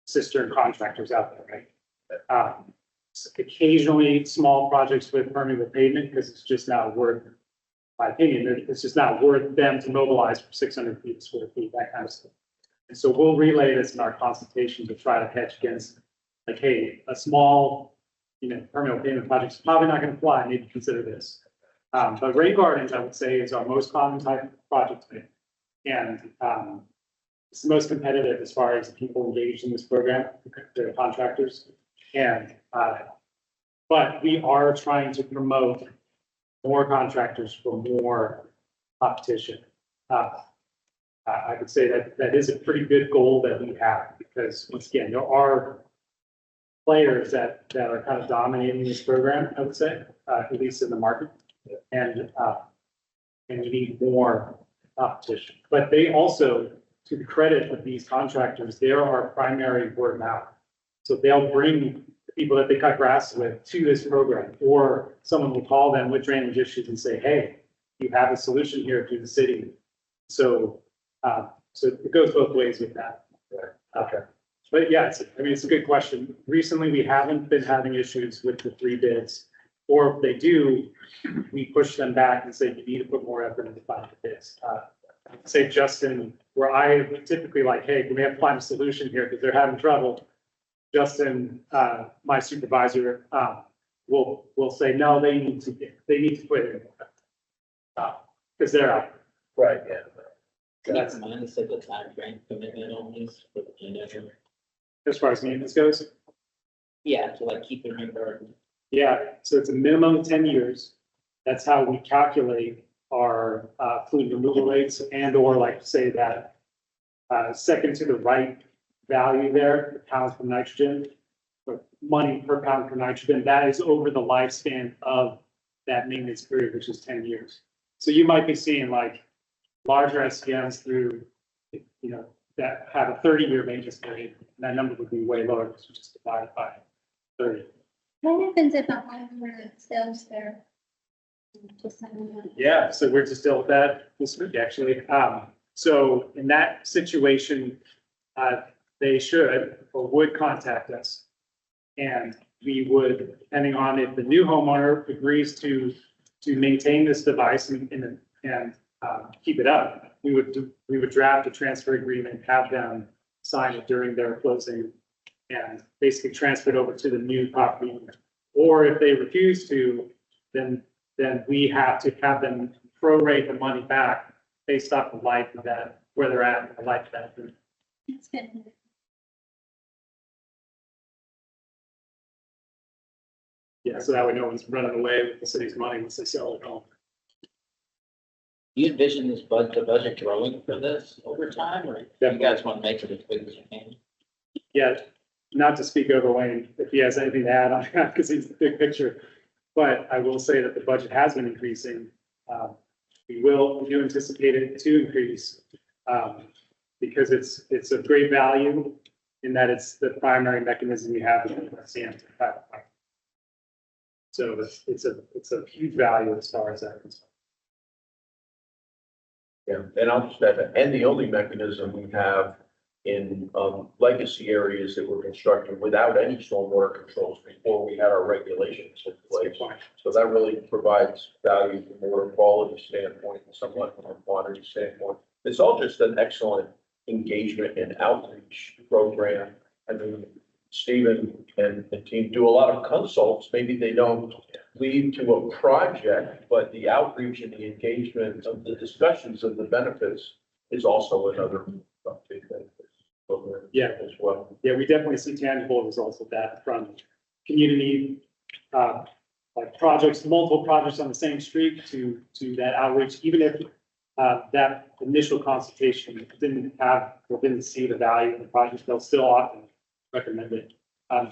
cistern contractors out there, right? Occasionally small projects with permeable pavement, because it's just not worth, my opinion, it's just not worth them to mobilize for 600 square feet, that kind of stuff. And so we'll relay this in our consultation to try to hedge against, like, hey, a small, permeable pavement project is probably not going to fly. I need to consider this. But rain gardens, I would say, is our most common type of project today. And it's the most competitive as far as the people engaged in this program, the contractors. And, but we are trying to promote more contractors for more competition. I would say that is a pretty good goal that we have, because once again, there are players that are kind of dominating this program, I would say, at least in the market. And we need more competition. But they also, to the credit of these contractors, they are our primary word of mouth. So they'll bring the people that they cut grass with to this program, or someone will call them with drainage issues and say, hey, you have a solution here through the city. So it goes both ways with that.
Okay.
But yeah, it's a good question. Recently, we haven't been having issues with the 3 bids. Or if they do, we push them back and say, you need to put more effort into finding this. Say Justin, where I typically like, hey, we have to find a solution here because they're having trouble. Justin, my supervisor, will say, no, they need to put it in. Because they're out.
Right, yeah.
Can you remind us of the timeframe commitment on this? For the engineer?
As far as maintenance goes.
Yeah, to like keep it in burden.
Yeah, so it's a minimum of 10 years. That's how we calculate our fluid removal rates and or like say that second to the right value there, the pounds per nitrogen, or money per pound per nitrogen, that is over the lifespan of that maintenance period, which is 10 years. So you might be seeing like larger SCMs through, that have a 30-year maintenance period. And that number would be way lower because we just divided by 30.
What happens if a homeowner sells their? To someone?
Yeah, so we're just dealing with that this week, actually. So in that situation, they should or would contact us. And we would, depending on if the new homeowner agrees to maintain this device and keep it up, we would draft a transfer agreement, have them sign it during their closing and basically transfer it over to the new property owner. Or if they refuse to, then we have to have them prorate the money back based off the life of that, where they're at in the life of that.
That's good.
Yeah, so that way no one's running away with the city's money once they sell it home.
Do you envision this budget growing for this over time, or you guys want to make it as big as you can?
Yeah, not to speak over Wayne, if he has anything to add on that, because he's the big picture. But I will say that the budget has been increasing. We do anticipate it to increase because it's of great value in that it's the primary mechanism we have in the CM. So it's a huge value as far as that is.
Yeah, and I'll just add, and the only mechanism we have in legacy areas that were constructed without any stormwater controls before we had our regulations in place. So that really provides value from a water quality standpoint and somewhat from a quantity standpoint. It's all just an excellent engagement and outreach program. I mean, Stephen and the team do a lot of consults. Maybe they don't lead to a project, but the outreach and the engagement of the discussions of the benefits is also another big benefit.
Yeah,
as well.
Yeah, we definitely see tangible results of that from community, like projects, multiple projects on the same street to that outreach, even if that initial consultation didn't have or didn't see the value of the project, they'll still often recommend it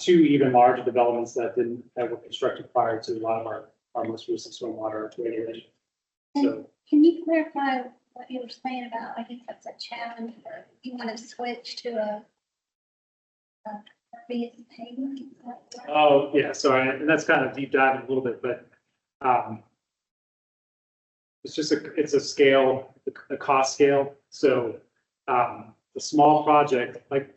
to even larger developments that were constructed prior to a lot of our most recent stormwater regulations. So,
can you clarify what you were saying about, I think that's a challenge, or you want to switch to a previous payment?
oh, yeah, sorry, and that's kind of deep diving a little bit, but it's just it's a scale, a cost scale. So the small project, like,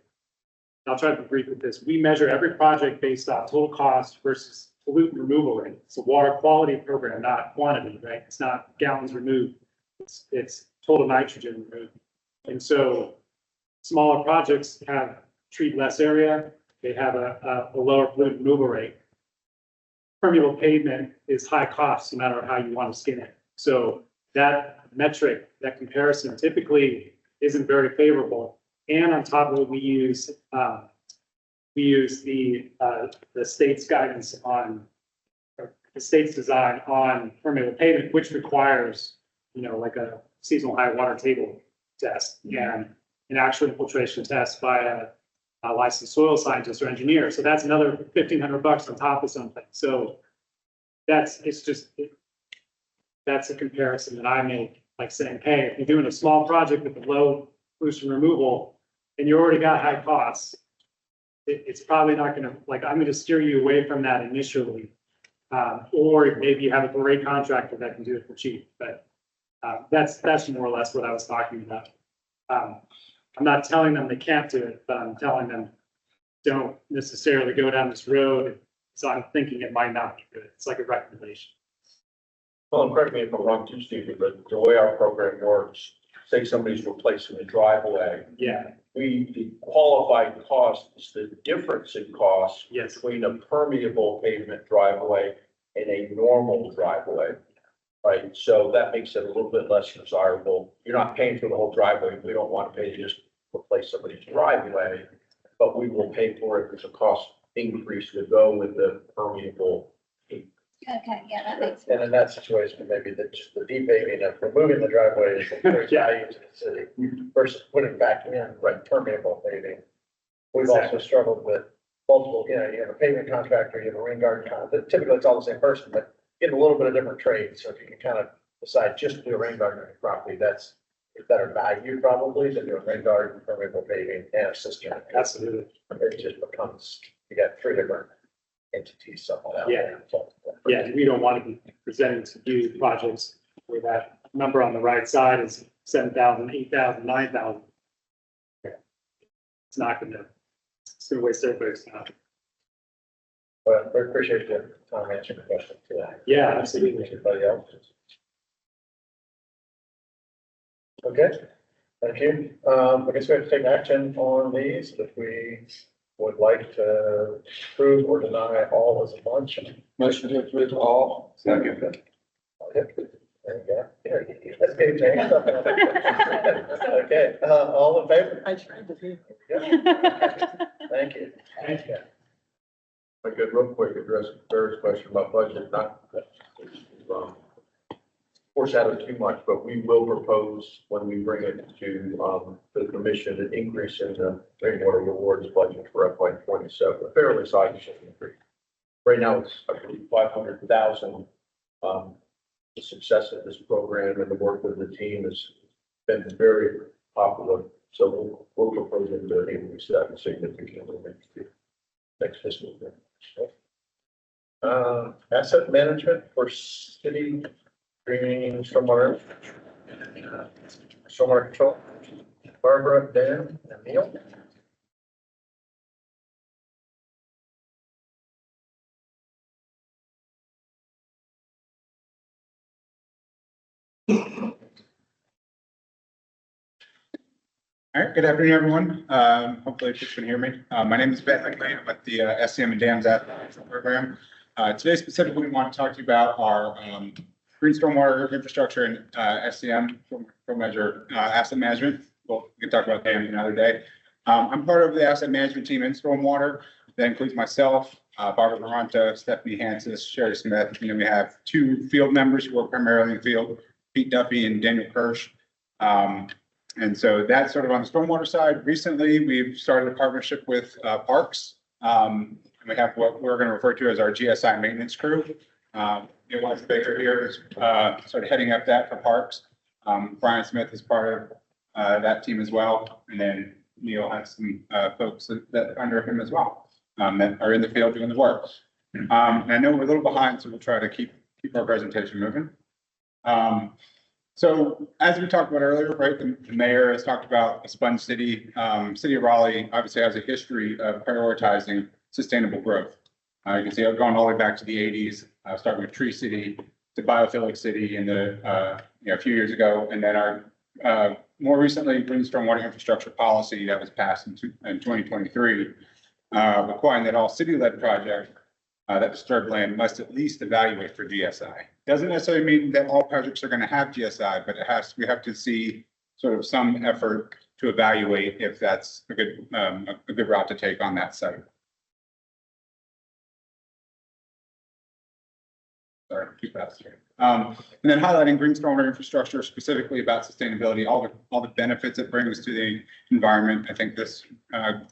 I'll try to be brief with this. We measure every project based on total cost versus pollutant removal rate. It's a water quality program, not quantity, right? It's not gallons removed. It's total nitrogen removed. And so smaller projects treat less area. They have a lower pollutant removal rate. Permeable pavement is high cost, no matter how you want to skin it. So that metric, that comparison typically isn't very favorable. And on top of it, we use the state's guidance on, or the state's design on permeable pavement, which requires, like a seasonal high water table test and an actual infiltration test by a licensed soil scientist or engineer. So that's another $1,500 on top of something. So that's a comparison that I make, like saying, hey, if you're doing a small project with a low pollution removal and you already got high costs, it's probably not going to, I'm going to steer you away from that initially. Or maybe you have a great contractor that can do it for cheap, but that's more or less what I was talking about. I'm not telling them they can't do it, but I'm telling them don't necessarily go down this road So I'm thinking it might not be good. It's like a recommendation.
Well, and correct me if I'm wrong too, Steve, but the way our program works, say somebody's replacing a driveway,
Yeah,
the qualified cost is the difference in cost
yes,
between a permeable pavement driveway and a normal driveway. Right, so that makes it a little bit less desirable. You're not paying for the whole driveway. We don't want to pay to just replace somebody's driveway, but we will pay for it. There's a cost increase to go with the permeable.
Okay, yeah, that makes sense.
And in that situation, maybe just the de-paving of removing the driveway is great value to the city versus putting back in like permeable paving. We've also struggled with multiple, you have a pavement contractor, you have a rain garden contractor, typically it's all the same person, but get a little bit of different trades. So if you can kind of decide just to do a rain garden on your property, that's a better value probably than doing rain garden, permeable paving and a cistern.
absolutely.
It just becomes, you got three different entities somewhat out there.
Yeah, we don't want to be presenting to you projects where that number on the right side is 7,000, 8,000, 9,000. It's not gonna, it's gonna waste everybody's time.
But we appreciate the time answering the question today.
Yeah, absolutely.
Everybody else? Okay, thank you. I guess we have to take action on these if we would like to approve or deny all as a bunch.
Motion to approve all. Second.
There you go. Let's get your hands up. Okay, all in favor?
I tried to be.
Thank you.
Thank you.
I could real quick address Barry's question about budget, not foreshadow too much, but we will propose when we bring it to the commission, an increase in the rainwater rewards budget for FY 27, a fairly sizable increase. Right now, it's, I believe, 500,000. The success of this program and the work with the team has been very popular. So we'll propose it to increase that significantly next fiscal year.
Asset management for city green stormwater. Stormwater control. Barbara, Dan, and Neil.
All right, good afternoon, everyone. Hopefully you can hear me. My name is Ben McLean. I'm with the SCM and Dams Athletics Program. Today specifically, we want to talk to you about our green stormwater infrastructure and SCM for measure asset management. Well, we can talk about dams another day. I'm part of the asset management team in stormwater. That includes myself, Barbara Laurento, Stephanie Hansis, Sherry Smith. And then we have two field members who work primarily in the field, Pete Duffy and Daniel Kirsch. And so that's sort of on the stormwater side. Recently, we've started a partnership with Parks. And we have what we're going to refer to as our GSI maintenance crew. Elias Baker here is sort of heading up that for Parks. Brian Smith is part of that team as well. And then Neil has some folks that under him as well that are in the field doing the work. And I know we're a little behind, so we'll try to keep our presentation moving. So as we talked about earlier, right, the mayor has talked about a sponge city. City of Raleigh obviously has a history of prioritizing sustainable growth. You can see it going all the way back to the 80s, starting with Tree City to Biophilic City in the a few years ago, and then our more recently green stormwater infrastructure policy that was passed in 2023, requiring that all city-led projects that disturb land must at least evaluate for GSI. Doesn't necessarily mean that all projects are going to have GSI, but we have to see sort of some effort to evaluate if that's a good route to take on that site. Sorry, too fast here. And then highlighting green stormwater infrastructure, specifically about sustainability, all the benefits it brings to the environment. I think this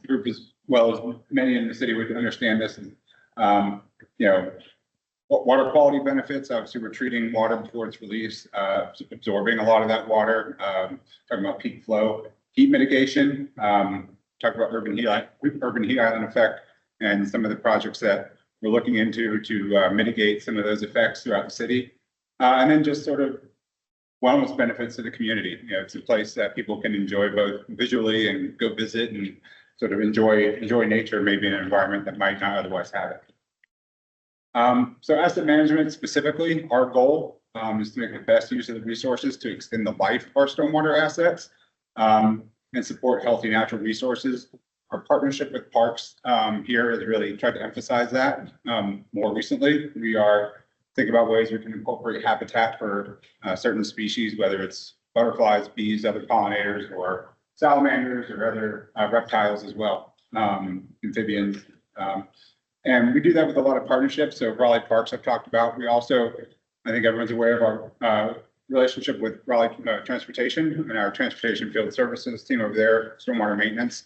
group, as well as many in the city, would understand this. And, water quality benefits. Obviously, we're treating water before it's released, absorbing a lot of that water. Talking about peak flow, heat mitigation. Talk about urban heat island effect, and some of the projects that we're looking into to mitigate some of those effects throughout the city. And then just sort of wellness benefits to the community. It's a place that people can enjoy both visually and go visit and sort of enjoy nature, maybe in an environment that might not otherwise have it. So asset management specifically, our goal is to make the best use of the resources to extend the life of our stormwater assets and support healthy natural resources. Our partnership with parks here has really tried to emphasize that. More recently, we are thinking about ways we can incorporate habitat for certain species, whether it's butterflies, bees, other pollinators, or salamanders, or other reptiles as well, amphibians. And we do that with a lot of partnerships. So Raleigh Parks I've talked about. We also, I think everyone's aware of our relationship with Raleigh Transportation and our transportation field services team over there, stormwater maintenance.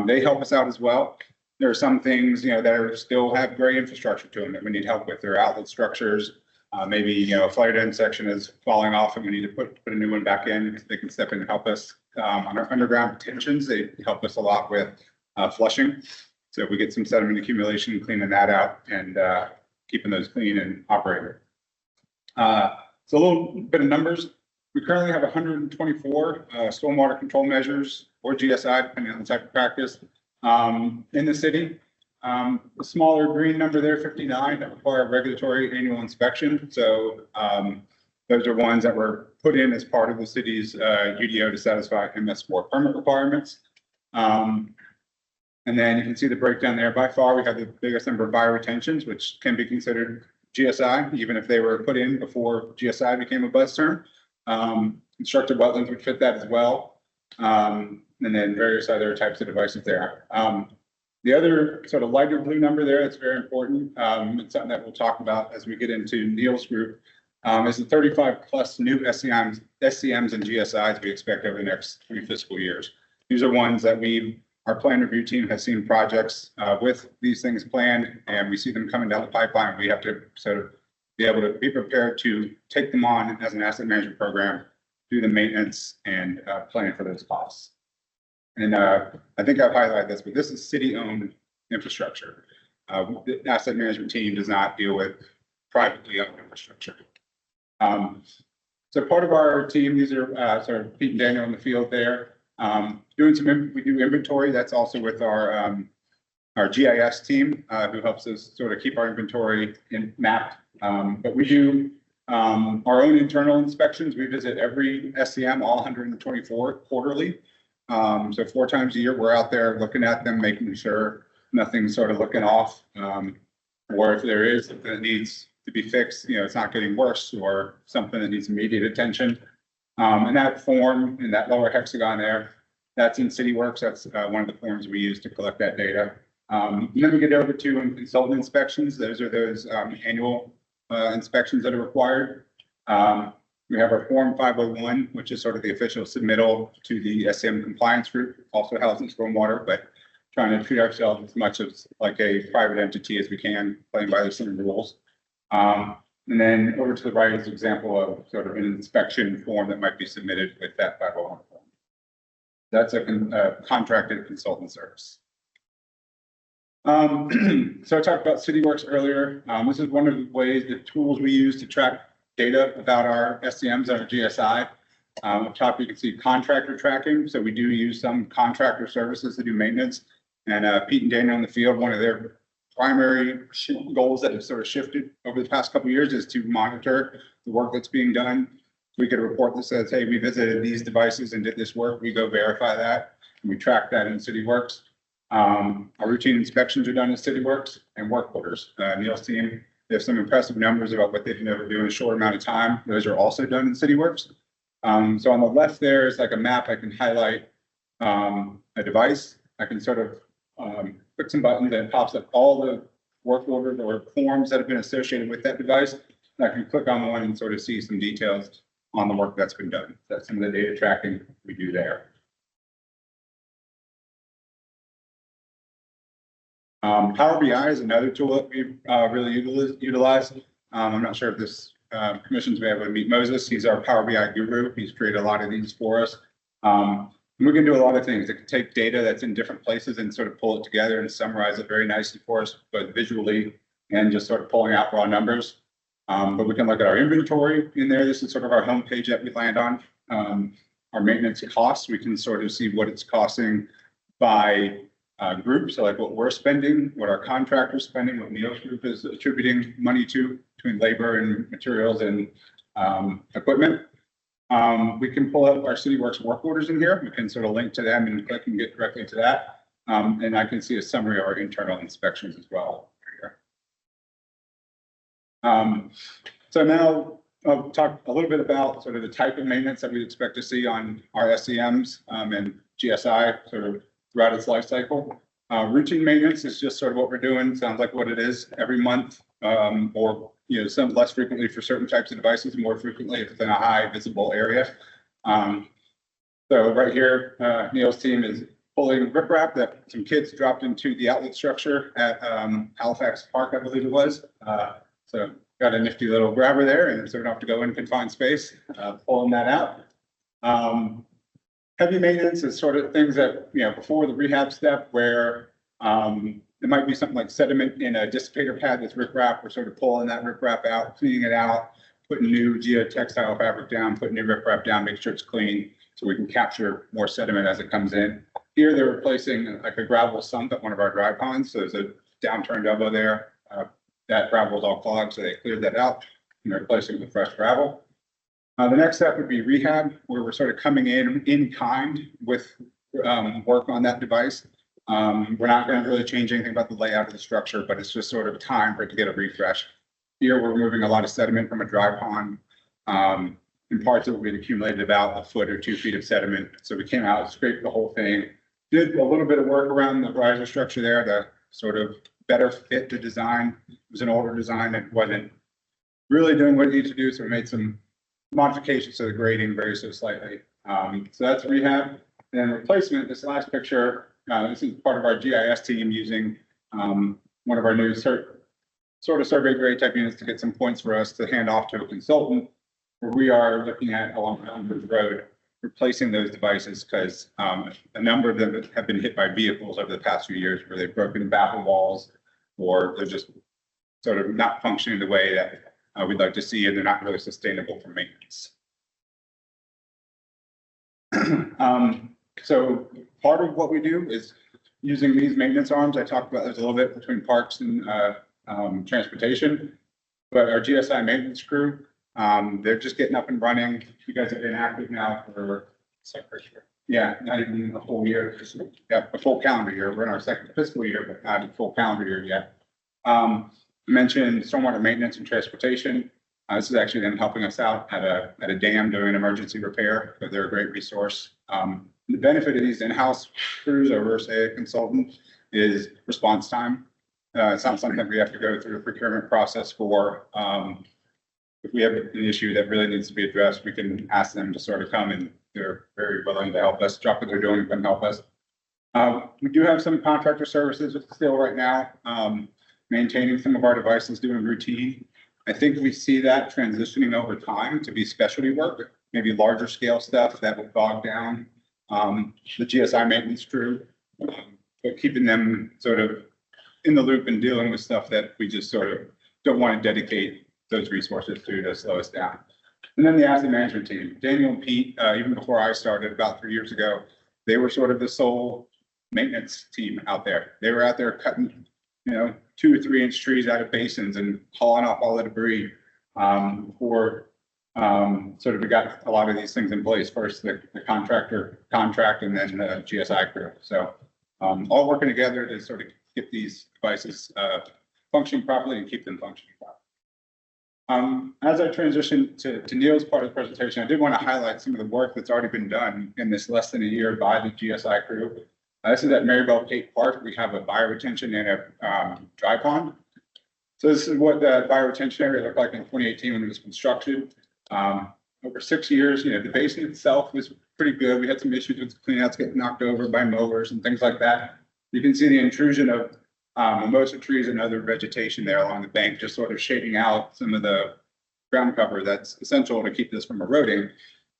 They help us out as well. There are some things, that are still have great infrastructure to them that we need help with. Their outlet structures, maybe, a flight end section is falling off and we need to put a new one back in. They can step in and help us. On our underground detentions, they help us a lot with flushing. So if we get some sediment accumulation, cleaning that out and keeping those clean and operating. So a little bit of numbers. We currently have 124 stormwater control measures or GSI, depending on the type of practice, in the city. The smaller green number there, 59, that require regulatory annual inspection. So those are ones that were put in as part of the city's UDO to satisfy MS4 permit requirements. And then you can see the breakdown there. By far, we have the biggest number of bioretentions, which can be considered GSI, even if they were put in before GSI became a buzz term. Constructed wetlands would fit that as well. And then various other types of devices there. The other sort of lighter blue number there that's very important, it's something that we'll talk about as we get into Neil's group, is the 35 plus new SCMs and GSIs we expect over the next 3 fiscal years. These are ones that our plan review team has seen projects with these things planned, and we see them coming down the pipeline. We have to sort of be able to be prepared to take them on as an asset management program, do the maintenance and plan for those costs. And I think I've highlighted this, but this is city-owned infrastructure. The asset management team does not deal with privately owned infrastructure. So part of our team, these are sort of Pete and Daniel in the field there. We do inventory. That's also with our GIS team, who helps us sort of keep our inventory mapped. But we do our own internal inspections. We visit every SCM, all 124 quarterly. So 4 times a year, we're out there looking at them, making sure nothing's sort of looking off. Or if there is something that needs to be fixed, it's not getting worse, or something that needs immediate attention. And that form in that lower hexagon there, that's in CityWorks. That's one of the forms we use to collect that data. And then we get over to consultant inspections. Those are those annual inspections that are required. We have our Form 501, which is sort of the official submittal to the SCM compliance group, also housing stormwater, but trying to treat ourselves as much as like a private entity as we can, playing by the same rules. And then over to the right is an example of sort of an inspection form that might be submitted with that 501 form. That's a contracted consultant service. So I talked about CityWorks earlier. This is one of the ways, the tools we use to track data about our SCMs and our GSI. Up top, you can see contractor tracking. So we do use some contractor services to do maintenance. And Pete and Daniel in the field, one of their primary goals that have sort of shifted over the past couple of years is to monitor the work that's being done. We get a report that says, hey, we visited these devices and did this work. We go verify that, and we track that in CityWorks. Our routine inspections are done in CityWorks and work orders. Neil's team, they have some impressive numbers about what they've been able to do in a short amount of time. Those are also done in CityWorks. So on the left there is like a map. I can highlight a device. I can sort of click some buttons and it pops up all the work orders or forms that have been associated with that device. And I can click on one and sort of see some details on the work that's been done. That's some of the data tracking we do there. Power BI is another tool that we really utilize. I'm not sure if this commission's been able to meet Moses. He's our Power BI guru. He's created a lot of these for us. And we can do a lot of things. It can take data that's in different places and sort of pull it together and summarize it very nicely for us, both visually and just sort of pulling out raw numbers. But we can look at our inventory in there. This is sort of our home page that we land on. Our maintenance costs, we can sort of see what it's costing by group. So like what we're spending, what our contractor's spending, what Neil's group is attributing money to between labor and materials and equipment. We can pull up our City Works work orders in here. We can sort of link to them and click and get directly to that. And I can see a summary of our internal inspections as well here. So now I'll talk a little bit about sort of the type of maintenance that we expect to see on our SCMs and GSI sort of throughout its life cycle. Routine maintenance is just sort of what we're doing. Sounds like what it is every month, or some less frequently for certain types of devices, more frequently if it's in a high visible area. So right here, Neil's team is pulling riprap that some kids dropped into the outlet structure at Halifax Park, I believe it was. So got a nifty little grabber there, and so we don't have to go in confined space, pulling that out. Heavy maintenance is sort of things that, before the rehab step where it might be something like sediment in a dissipator pad that's riprap. We're sort of pulling that riprap out, cleaning it out, putting new geotextile fabric down, putting new riprap down, make sure it's clean so we can capture more sediment as it comes in. Here they're replacing like a gravel sump at one of our dry ponds. So there's a downturned elbow there. That gravel is all clogged, so they cleared that out and they're replacing it with fresh gravel. The next step would be rehab, where we're sort of coming in kind with work on that device. We're not going to really change anything about the layout of the structure, but it's just sort of time for it to get a refresh. Here, we're moving a lot of sediment from a dry pond. In parts of it, we'd accumulated about a foot or 2 feet of sediment. So we came out, scraped the whole thing, did a little bit of work around the riser structure there to sort of better fit the design. It was an older design that wasn't really doing what it needed to do, so we made some modifications to the grading very slightly. So that's rehab. And then replacement, this last picture, this is part of our GIS team using one of our new sort of survey grade type units to get some points for us to hand off to a consultant, where we are looking at along the road, replacing those devices because a number of them have been hit by vehicles over the past few years where they've broken baffle walls or they're just sort of not functioning the way that we'd like to see, and they're not really sustainable for maintenance. So part of what we do is using these maintenance arms. I talked about this a little bit between parks and transportation, but our GSI maintenance crew, they're just getting up and running. You guys have been active now for not even a whole year, just a full calendar year. We're in our second fiscal year, but not a full calendar year yet. I mentioned stormwater maintenance and transportation. This is actually them helping us out at a dam doing emergency repair, but they're a great resource. The benefit of these in-house crews over, say, a consultant is response time. It's not something we have to go through a procurement process for. If we have an issue that really needs to be addressed, we can ask them to sort of come, and they're very willing to help us, drop what they're doing and help us. We do have some contractor services still right now, maintaining some of our devices, doing routine. I think we see that transitioning over time to be specialty work, maybe larger scale stuff that will bog down the GSI maintenance crew, but keeping them sort of in the loop and dealing with stuff that we just sort of don't want to dedicate those resources to slow us down. And then the asset management team, Daniel and Pete, even before I started about 3 years ago, they were sort of the sole maintenance team out there. They were out there cutting, 2 or 3 inch trees out of basins and hauling off all the debris before sort of we got a lot of these things in place. First, the contractor contract, and then the GSI crew. So all working together to sort of get these devices functioning properly and keep them functioning properly. As I transition to Neil's part of the presentation, I did want to highlight some of the work that's already been done in this less than a year by the GSI crew. This is at Marybelle Cape Park. We have a bioretention and a dry pond. So this is what the bioretention area looked like in 2018 when it was constructed. Over 6 years, the basin itself was pretty good. We had some issues with cleanouts getting knocked over by mowers and things like that. You can see the intrusion of mimosa trees and other vegetation there along the bank, just sort of shading out some of the ground cover that's essential to keep this from eroding.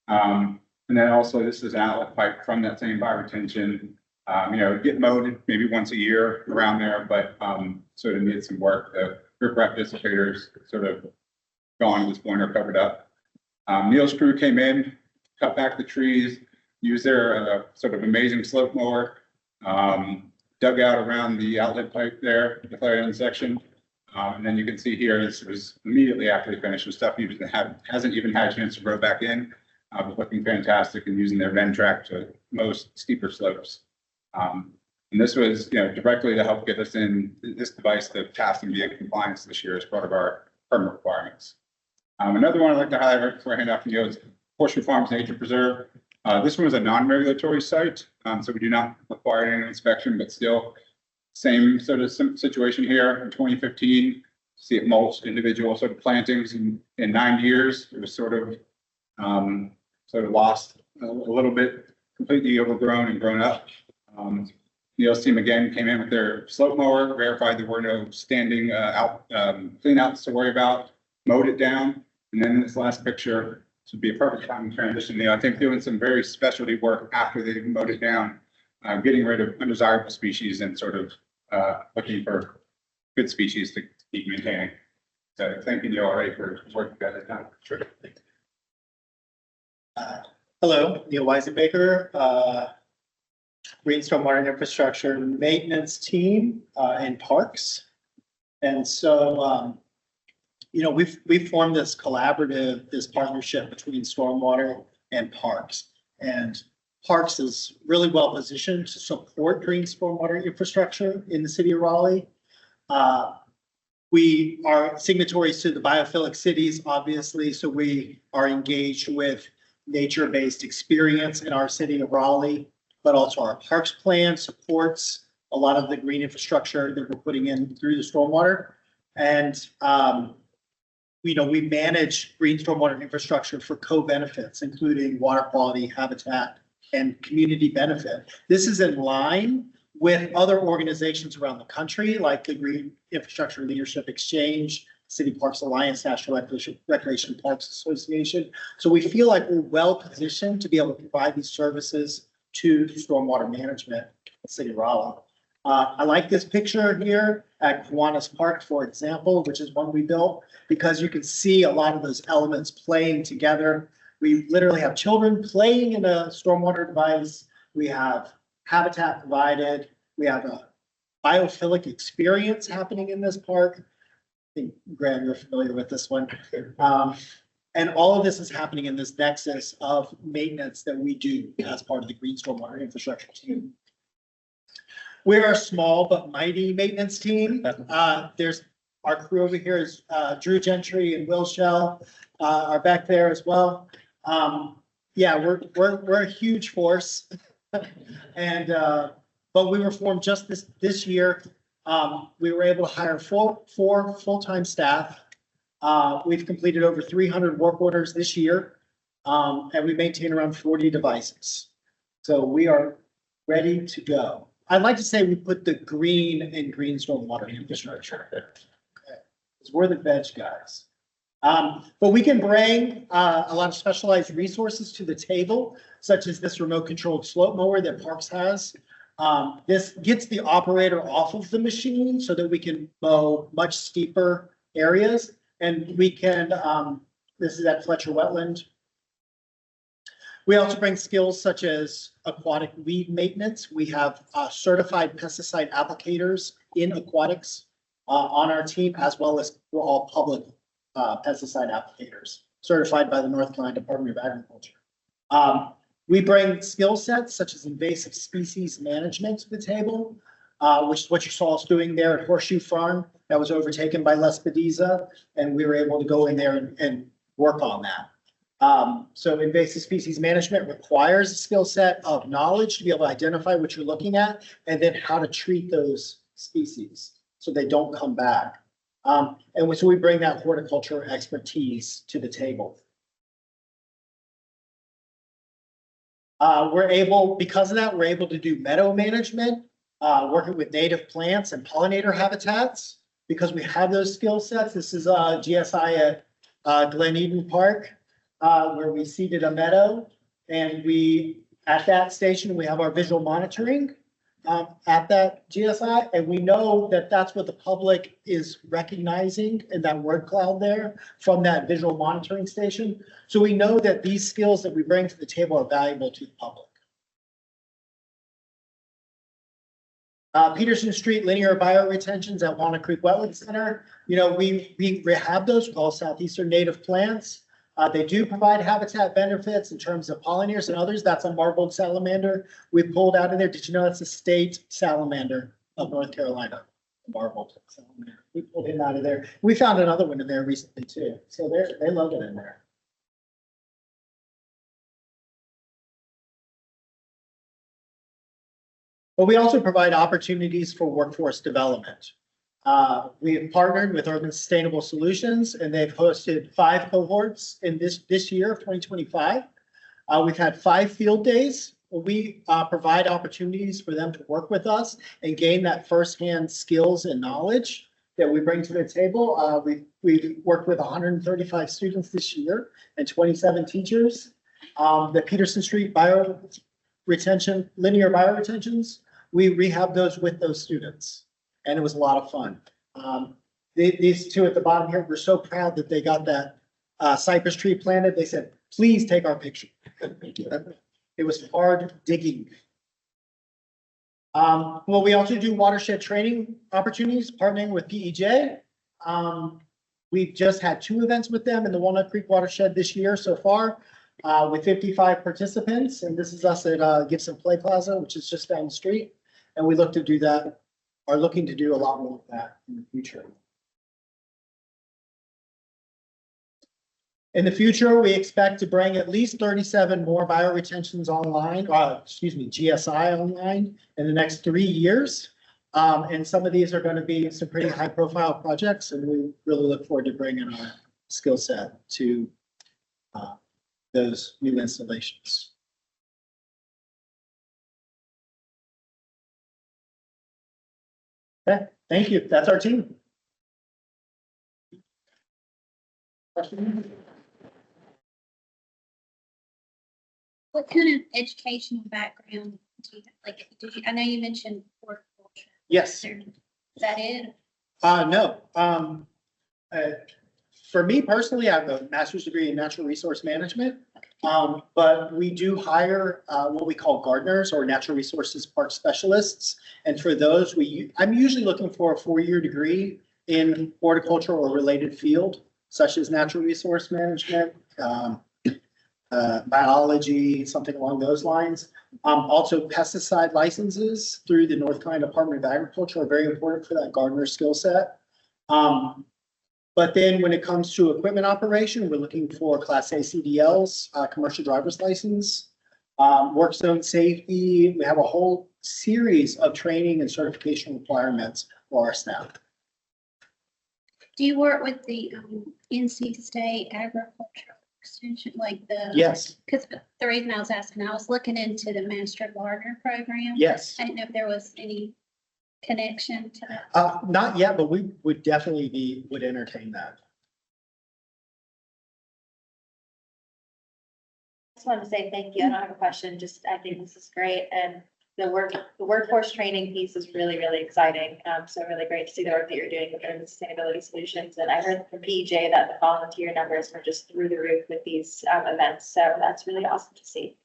And then also this is an outlet pipe from that same bioretention. Get mowed maybe once a year around there, but sort of needed some work. The riprap dissipators sort of gone at this point or covered up. Neil's crew came in, cut back the trees, used their sort of amazing slope mower, dugout around the outlet pipe there, the fire end section. And then you can see here, this was immediately after they finished with stuff hasn't even had a chance to grow back in. But looking fantastic and using their vent track to most steeper slopes. And this was, directly to help get us in this device to pass and be in compliance this year as part of our permit requirements. Another one I'd like to highlight right before I hand off to you is Horseshoe Farms Nature Preserve. This one was a non-regulatory site, so we do not require any inspection, but still same sort of situation here in 2015. See it mulched individual sort of plantings in 9 years. It was sort of lost a little bit, completely overgrown and grown up. Neil's team again came in with their slope mower, verified there were no standing clean outs to worry about, mowed it down. And then this last picture, this would be a perfect time to transition. Neil, I think doing some very specialty work after they mowed it down, getting rid of undesirable species and sort of looking for good species to keep maintaining. So thank you already for working you guys have done. Sure.
Hello, Neil Weisenbaker, Green Stormwater Infrastructure Maintenance Team in Parks. And so, we've formed this collaborative, this partnership between Stormwater and Parks. And Parks is really well positioned to support green stormwater infrastructure in the city of Raleigh. We are signatories to the Biophilic Cities, obviously, so we are engaged with nature-based experience in our city of Raleigh, but also our parks plan supports a lot of the green infrastructure that we're putting in through the stormwater. And, we manage green stormwater infrastructure for co-benefits, including water quality, habitat, and community benefit. This is in line with other organizations around the country, like the Green Infrastructure Leadership Exchange, City Parks Alliance, National Recreation Parks Association. So we feel like we're well positioned to be able to provide these services to stormwater management in the city of Raleigh. I like this picture here at Kiwanis Park, for example, which is one we built, because you can see a lot of those elements playing together. We literally have children playing in a stormwater device. We have habitat provided. We have a biophilic experience happening in this park. I think, Graham, you're familiar with this one. And all of this is happening in this nexus of maintenance that we do as part of the Green Stormwater Infrastructure team. We're a small but mighty maintenance team. There's our crew over here is Drew Gentry and Will Shell are back there as well. Yeah, we're a huge force. And but we were formed just this year. We were able to hire four full-time staff. We've completed over 300 work orders this year, and we maintain around 40 devices. So we are ready to go. I'd like to say we put the green in green stormwater infrastructure. Okay. Because we're the veg guys. But we can bring a lot of specialized resources to the table, such as this remote controlled slope mower that Parks has. This gets the operator off of the machine so that we can mow much steeper areas. And we can, this is at Fletcher Wetland. We also bring skills such as aquatic weed maintenance. We have certified pesticide applicators in aquatics on our team, as well as we're all public pesticide applicators certified by the North Carolina Department of Agriculture. We bring skill sets such as invasive species management to the table, which is what you saw us doing there at Horseshoe Farm. That was overtaken by Lespedeza, and we were able to go in there and work on that. So invasive species management requires a skill set of knowledge to be able to identify what you're looking at, and then how to treat those species so they don't come back. And so we bring that horticulture expertise to the table. Because of that, we're able to do meadow management, working with native plants and pollinator habitats, because we have those skill sets. This is GSI at Glen Eden Park, where we seeded a meadow, and at that station, we have our visual monitoring at that GSI, and we know that that's what the public is recognizing in that word cloud there from that visual monitoring station. So we know that these skills that we bring to the table are valuable to the public. Peterson Street linear bioretentions at Walnut Creek Wetland Center. You know, we rehab those, we call southeastern native plants. They do provide habitat benefits in terms of pollinators and others. That's a marbled salamander we pulled out of there. Did you know that's a state salamander of North Carolina? Marbled salamander. We pulled him out of there. We found another one in there recently too. So they love it in there. But we also provide opportunities for workforce development. We have partnered with Urban Sustainable Solutions, and they've hosted 5 cohorts in this year of 2025. We've had 5 field days. We provide opportunities for them to work with us and gain that firsthand skills and knowledge that we bring to the table. We've worked with 135 students this year and 27 teachers. The Peterson Street linear bioretentions, we rehab those with those students, and it was a lot of fun. These 2 at the bottom here, we're so proud that they got that cypress tree planted. They said, please take our picture. It was hard digging. Well, we also do watershed training opportunities, partnering with PEJ. We've just had 2 events with them in the Walnut Creek watershed this year so far, with 55 participants. And this is us at Gibson Play Plaza, which is just down the street. And we look to do that, are looking to do a lot more of that in the future. In the future, we expect to bring at least 37 more bioretentions online, GSI online in the next 3 years. And some of these are going to be some pretty high profile projects, and we really look forward to bringing our skill set to those new installations. Okay, thank you. That's our team.
What kind of educational background do you, like, I know you mentioned horticulture.
Yes.
Is that it?
No. For me personally, I have a master's degree in natural resource management. But we do hire what we call gardeners or natural resources park specialists. And for those, I'm usually looking for a 4-year degree in horticulture or related field, such as natural resource management, biology, something along those lines. Also pesticide licenses through the North Carolina Department of Agriculture are very important for that gardener skill set. But then when it comes to equipment operation, we're looking for Class A CDLs, commercial driver's license, work zone safety. We have a whole series of training and certification requirements for our staff.
Do you work with the NC State Agricultural Extension, like the?
Yes.
Because the reason I was asking, I was looking into the Master Gardener program.
Yes.
I didn't know if there was any connection to that.
Not yet, but we would definitely would entertain that.
I just wanted to say thank you. I don't have a question, just I think this is great. And the workforce training piece is really, really exciting. So really great to see the work that you're doing with Urban Sustainability Solutions. And I heard from PJ that the volunteer numbers were just through the roof with these events. So that's really awesome to see.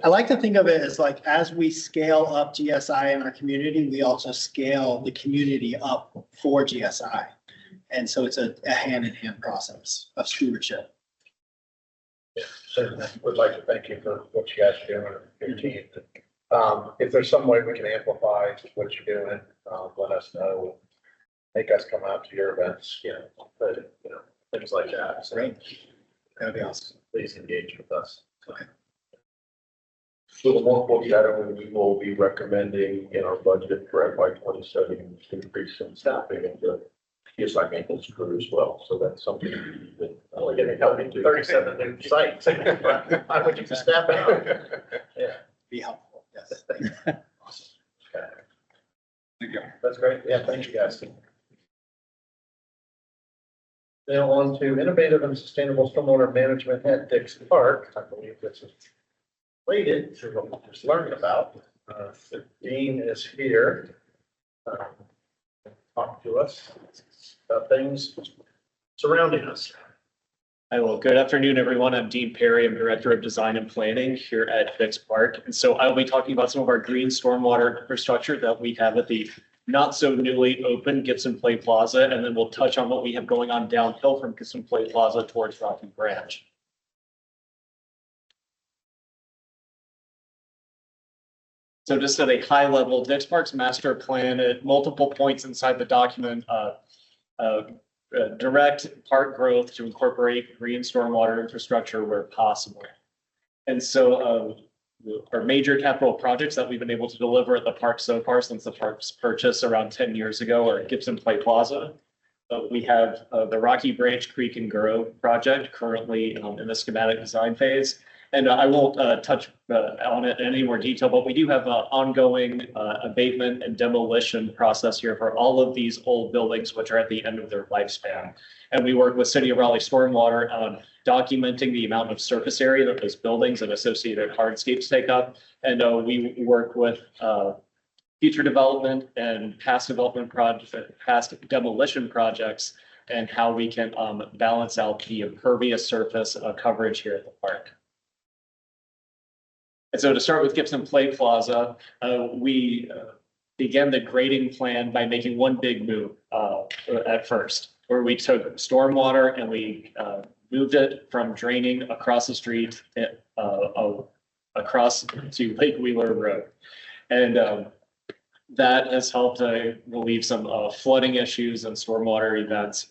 I like to think of it as like, as we scale up GSI in our community, we also scale the community up for GSI. And so it's a hand-in-hand process of stewardship.
Yeah, certainly. Would like to thank you for what you guys are doing on your team. If there's some way we can amplify what you're doing, let us know. Make us come out to your events, things like that. So
Great. That'd be awesome.
please engage with us.
Okay.
So the more foreshadowing, we will be recommending in our budget for FY 27 increase in staffing and the PSI maintenance crew as well. So that's something that
Only getting help in 37 new sites. I would just step out. Yeah.
Be helpful. Yes.
Awesome. Okay.
Thank you.
That's great. Yeah, thank you guys.
Now on to innovative and sustainable stormwater management at Dix Park. I believe this is related to what we just learned about. The dean is here. Talk to us about things surrounding us.
Hi, well, good afternoon, everyone. I'm Dean Perry. I'm Director of Design and Planning here at Dix Park. And so I'll be talking about some of our green stormwater infrastructure that we have at the not so newly open Gibson Play Plaza. And then we'll touch on what we have going on downhill from Gibson Play Plaza towards Rocky Branch. So just at a high level, Dix Park's master plan at multiple points inside the document, direct park growth to incorporate green stormwater infrastructure where possible. And so our major capital projects that we've been able to deliver at the park so far since the park's purchase around 10 years ago are Gibson Play Plaza. We have the Rocky Branch Creek and Grove project currently in the schematic design phase. And I won't touch on it in any more detail, but we do have an ongoing abatement and demolition process here for all of these old buildings, which are at the end of their lifespan. And we work with City of Raleigh Stormwater on documenting the amount of surface area that those buildings and associated hardscapes take up. And we work with future development and past development projects, past demolition projects, and how we can balance out the impervious surface coverage here at the park. And so to start with Gibson Play Plaza, we began the grading plan by making one big move at first, where we took stormwater and we moved it from draining across the street across to Lake Wheeler Road. And that has helped relieve some flooding issues and stormwater events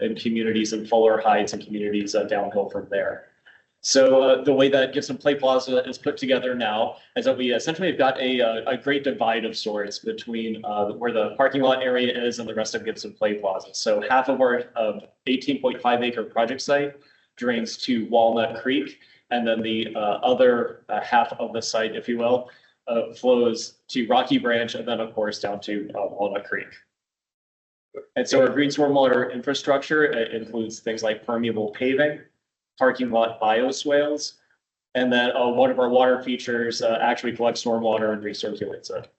in communities in Fuller Heights and communities downhill from there. So the way that Gibson Play Plaza is put together now is that we essentially have got a great divide of sorts between where the parking lot area is and the rest of Gibson Play Plaza. So half of our 18.5 acre project site drains to Walnut Creek, and then the other half of the site, if you will, flows to Rocky Branch, and then of course down to Walnut Creek. And so our green stormwater infrastructure includes things like permeable paving, parking lot bioswales, and then one of our water features actually collects stormwater and recirculates it.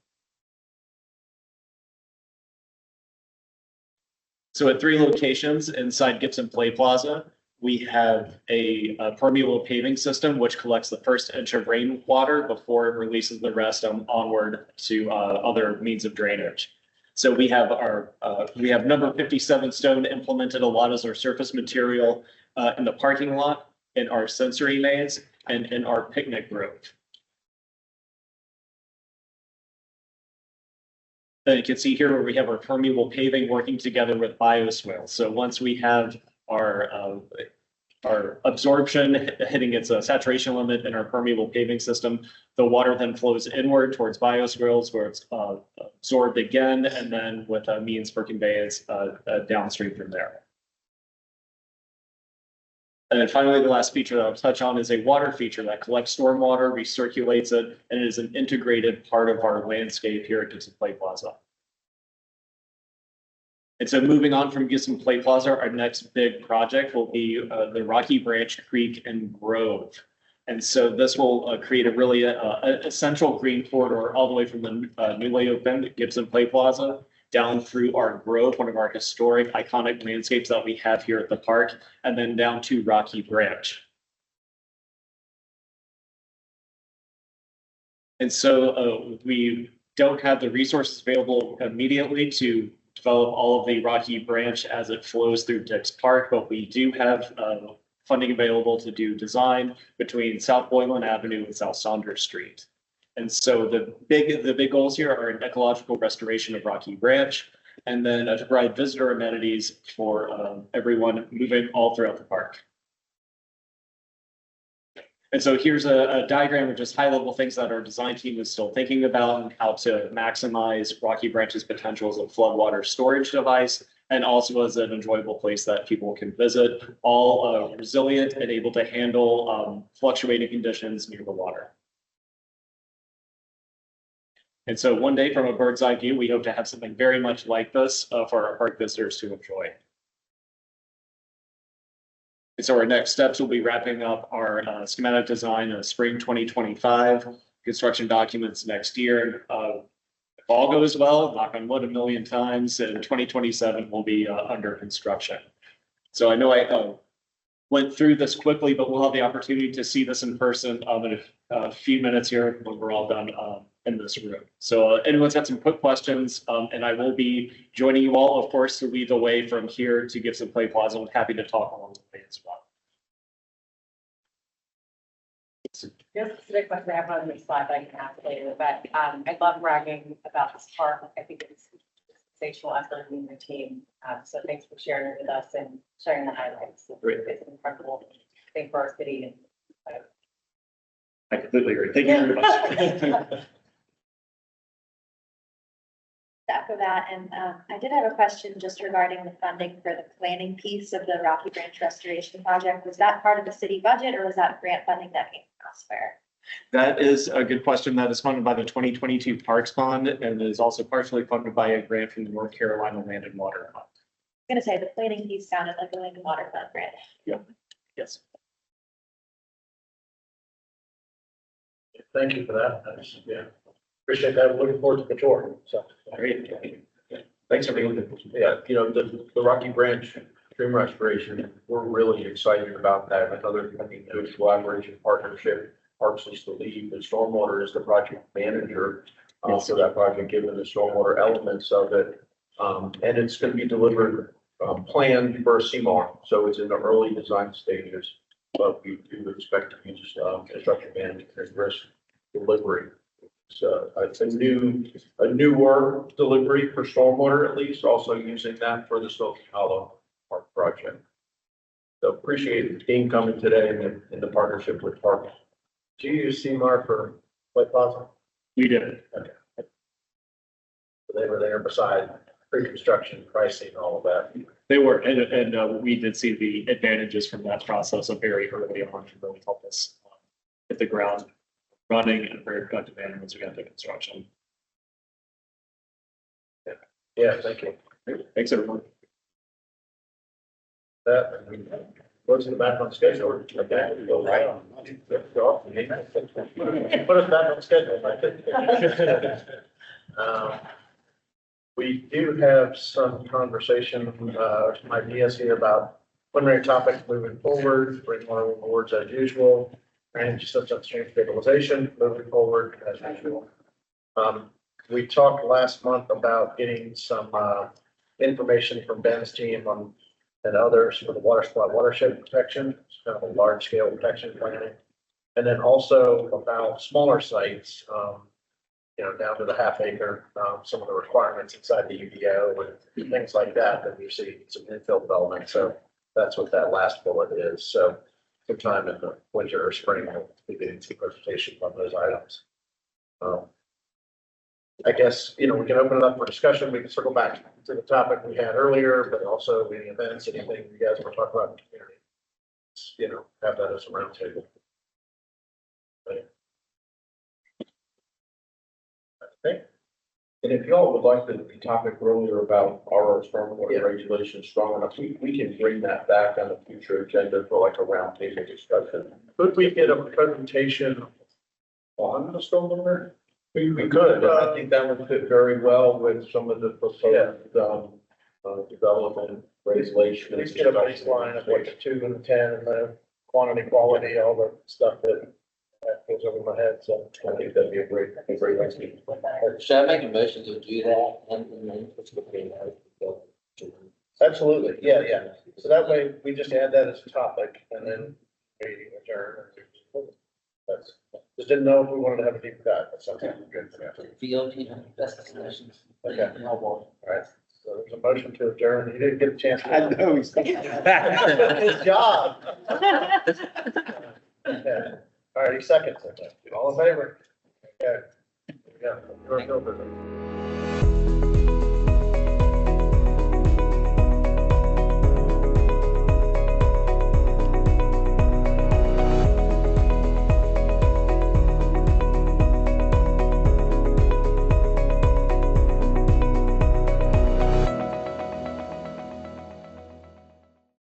So at 3 locations inside Gibson Play Plaza, we have a permeable paving system which collects the first inch of rainwater before it releases the rest onward to other means of drainage. So we have number 57 stone implemented a lot as our surface material in the parking lot, in our sensory maze, and in our picnic grove. And you can see here where we have our permeable paving working together with bioswale. So once we have our absorption hitting its saturation limit in our permeable paving system, the water then flows inward towards bioswales where it's absorbed again, and then with a means for conveyance downstream from there. And then finally, the last feature that I'll touch on is a water feature that collects stormwater, recirculates it, and is an integrated part of our landscape here at Gibson Play Plaza. And so moving on from Gibson Play Plaza, our next big project will be the Rocky Branch Creek and Grove. And so this will create a really essential green corridor all the way from the newly opened Gibson Play Plaza down through our grove, one of our historic iconic landscapes that we have here at the park, and then down to Rocky Branch. And so we don't have the resources available immediately to develop all of the Rocky Branch as it flows through Dix Park, but we do have funding available to do design between South Boylan Avenue and South Saunders Street. And so the big goals here are an ecological restoration of Rocky Branch, and then to provide visitor amenities for everyone moving all throughout the park. And so here's a diagram of just high-level things that our design team is still thinking about and how to maximize Rocky Branch's potential as a floodwater storage device, and also as an enjoyable place that people can visit, all resilient and able to handle fluctuating conditions near the water. And so one day from a bird's eye view, we hope to have something very much like this for our park visitors to enjoy. And so our next steps will be wrapping up our schematic design in spring 2025, construction documents next year. If all goes well, knock on wood a million times, in 2027 we'll be under construction. So I know went through this quickly, but we'll have the opportunity to see this in person in a few minutes here when we're all done in this room. So anyone's got some quick questions, and I will be joining you all, of course, to lead the way from here to Gibson Play Plaza. I'm happy to talk along the way as well.
Just a specific question I have on the slide that I can ask later, but I love bragging about this park. I think it's sensational effort in your team. So thanks for sharing it with us and sharing the highlights.
Great.
It's an incredible thing for our city. And
I completely agree. Thank you very much.
After that, and I did have a question just regarding the funding for the planning piece of the Rocky Branch Restoration Project. Was that part of the city budget or was that grant funding that came from elsewhere?
That is a good question. That is funded by the 2022 Parks Fund and is also partially funded by a grant from the North Carolina Land and Water Fund.
I'm gonna say the planning piece sounded like a Land and Water Fund grant.
Yeah. Yes.
Thank you for that. Yeah, appreciate that. Looking forward to the tour. So.
Great.
Thanks, everyone. Yeah, you know, the Rocky Branch Stream Restoration, we're really excited about that. Another, I think, good collaboration partnership. Parks is the lead, and Stormwater is the project manager. So that project, given the stormwater elements of it. And it's going to be delivered, planned for a CMAR. So it's in the early design stages, but we do expect to use construction management and risk delivery. So it's a newer delivery for stormwater, at least, also using that for the Smoky Hollow Park project. So appreciate the team coming today and in the partnership with Parks. Do you use CMAR for White Plaza?
We did.
Okay. So they were there beside pre-construction pricing, all of that.
They were, and we did see the advantages from that process of very early on to really help us hit the ground running in a very productive manner once we got to construction.
Yeah, thank you.
Thanks, everyone.
That, go to the back on schedule. Okay, go right on. Put us back on schedule. We do have some conversation, ideas here about preliminary topics moving forward, bring more awards as usual, and substance change stabilization moving forward as usual. We talked last month about getting some information from Ben's team on and others for the water supply watershed protection. It's kind of a large scale protection planning. And then also about smaller sites, you know, down to the half acre, some of the requirements inside the UDO and things like that, that we see some infill development. So that's what that last bullet is. So sometime in the winter or spring, we'll be getting some presentation on those items. I guess, you know, we can open it up for discussion. We can circle back to the topic we had earlier, but also any events, anything you guys want to talk about in the community. You know, have that as a roundtable. Okay.
And if y'all would like the topic earlier about our stormwater regulations strong enough, we can bring that back on a future agenda for like a roundtable discussion.
Could we get a presentation on the stormwater?
We could, I think that would fit very well with some of the proposed, development regulations.
At least get a baseline of what the 2 and the 10 and the quantity, quality, all the stuff that goes over my head. So
I think that'd be a great idea.
Should I make a motion to do that? And then
absolutely, yeah. So that way we just add that as a topic and then we adjourn. That's, just didn't know if we wanted to have a deep dive. That's something good.
field, you know, that's the solutions.
Okay. All right. So there's a motion to adjourn. You didn't get a chance.
I know he's.
His job. Okay. All righty, seconds. Okay. All in favor? Okay. Yeah.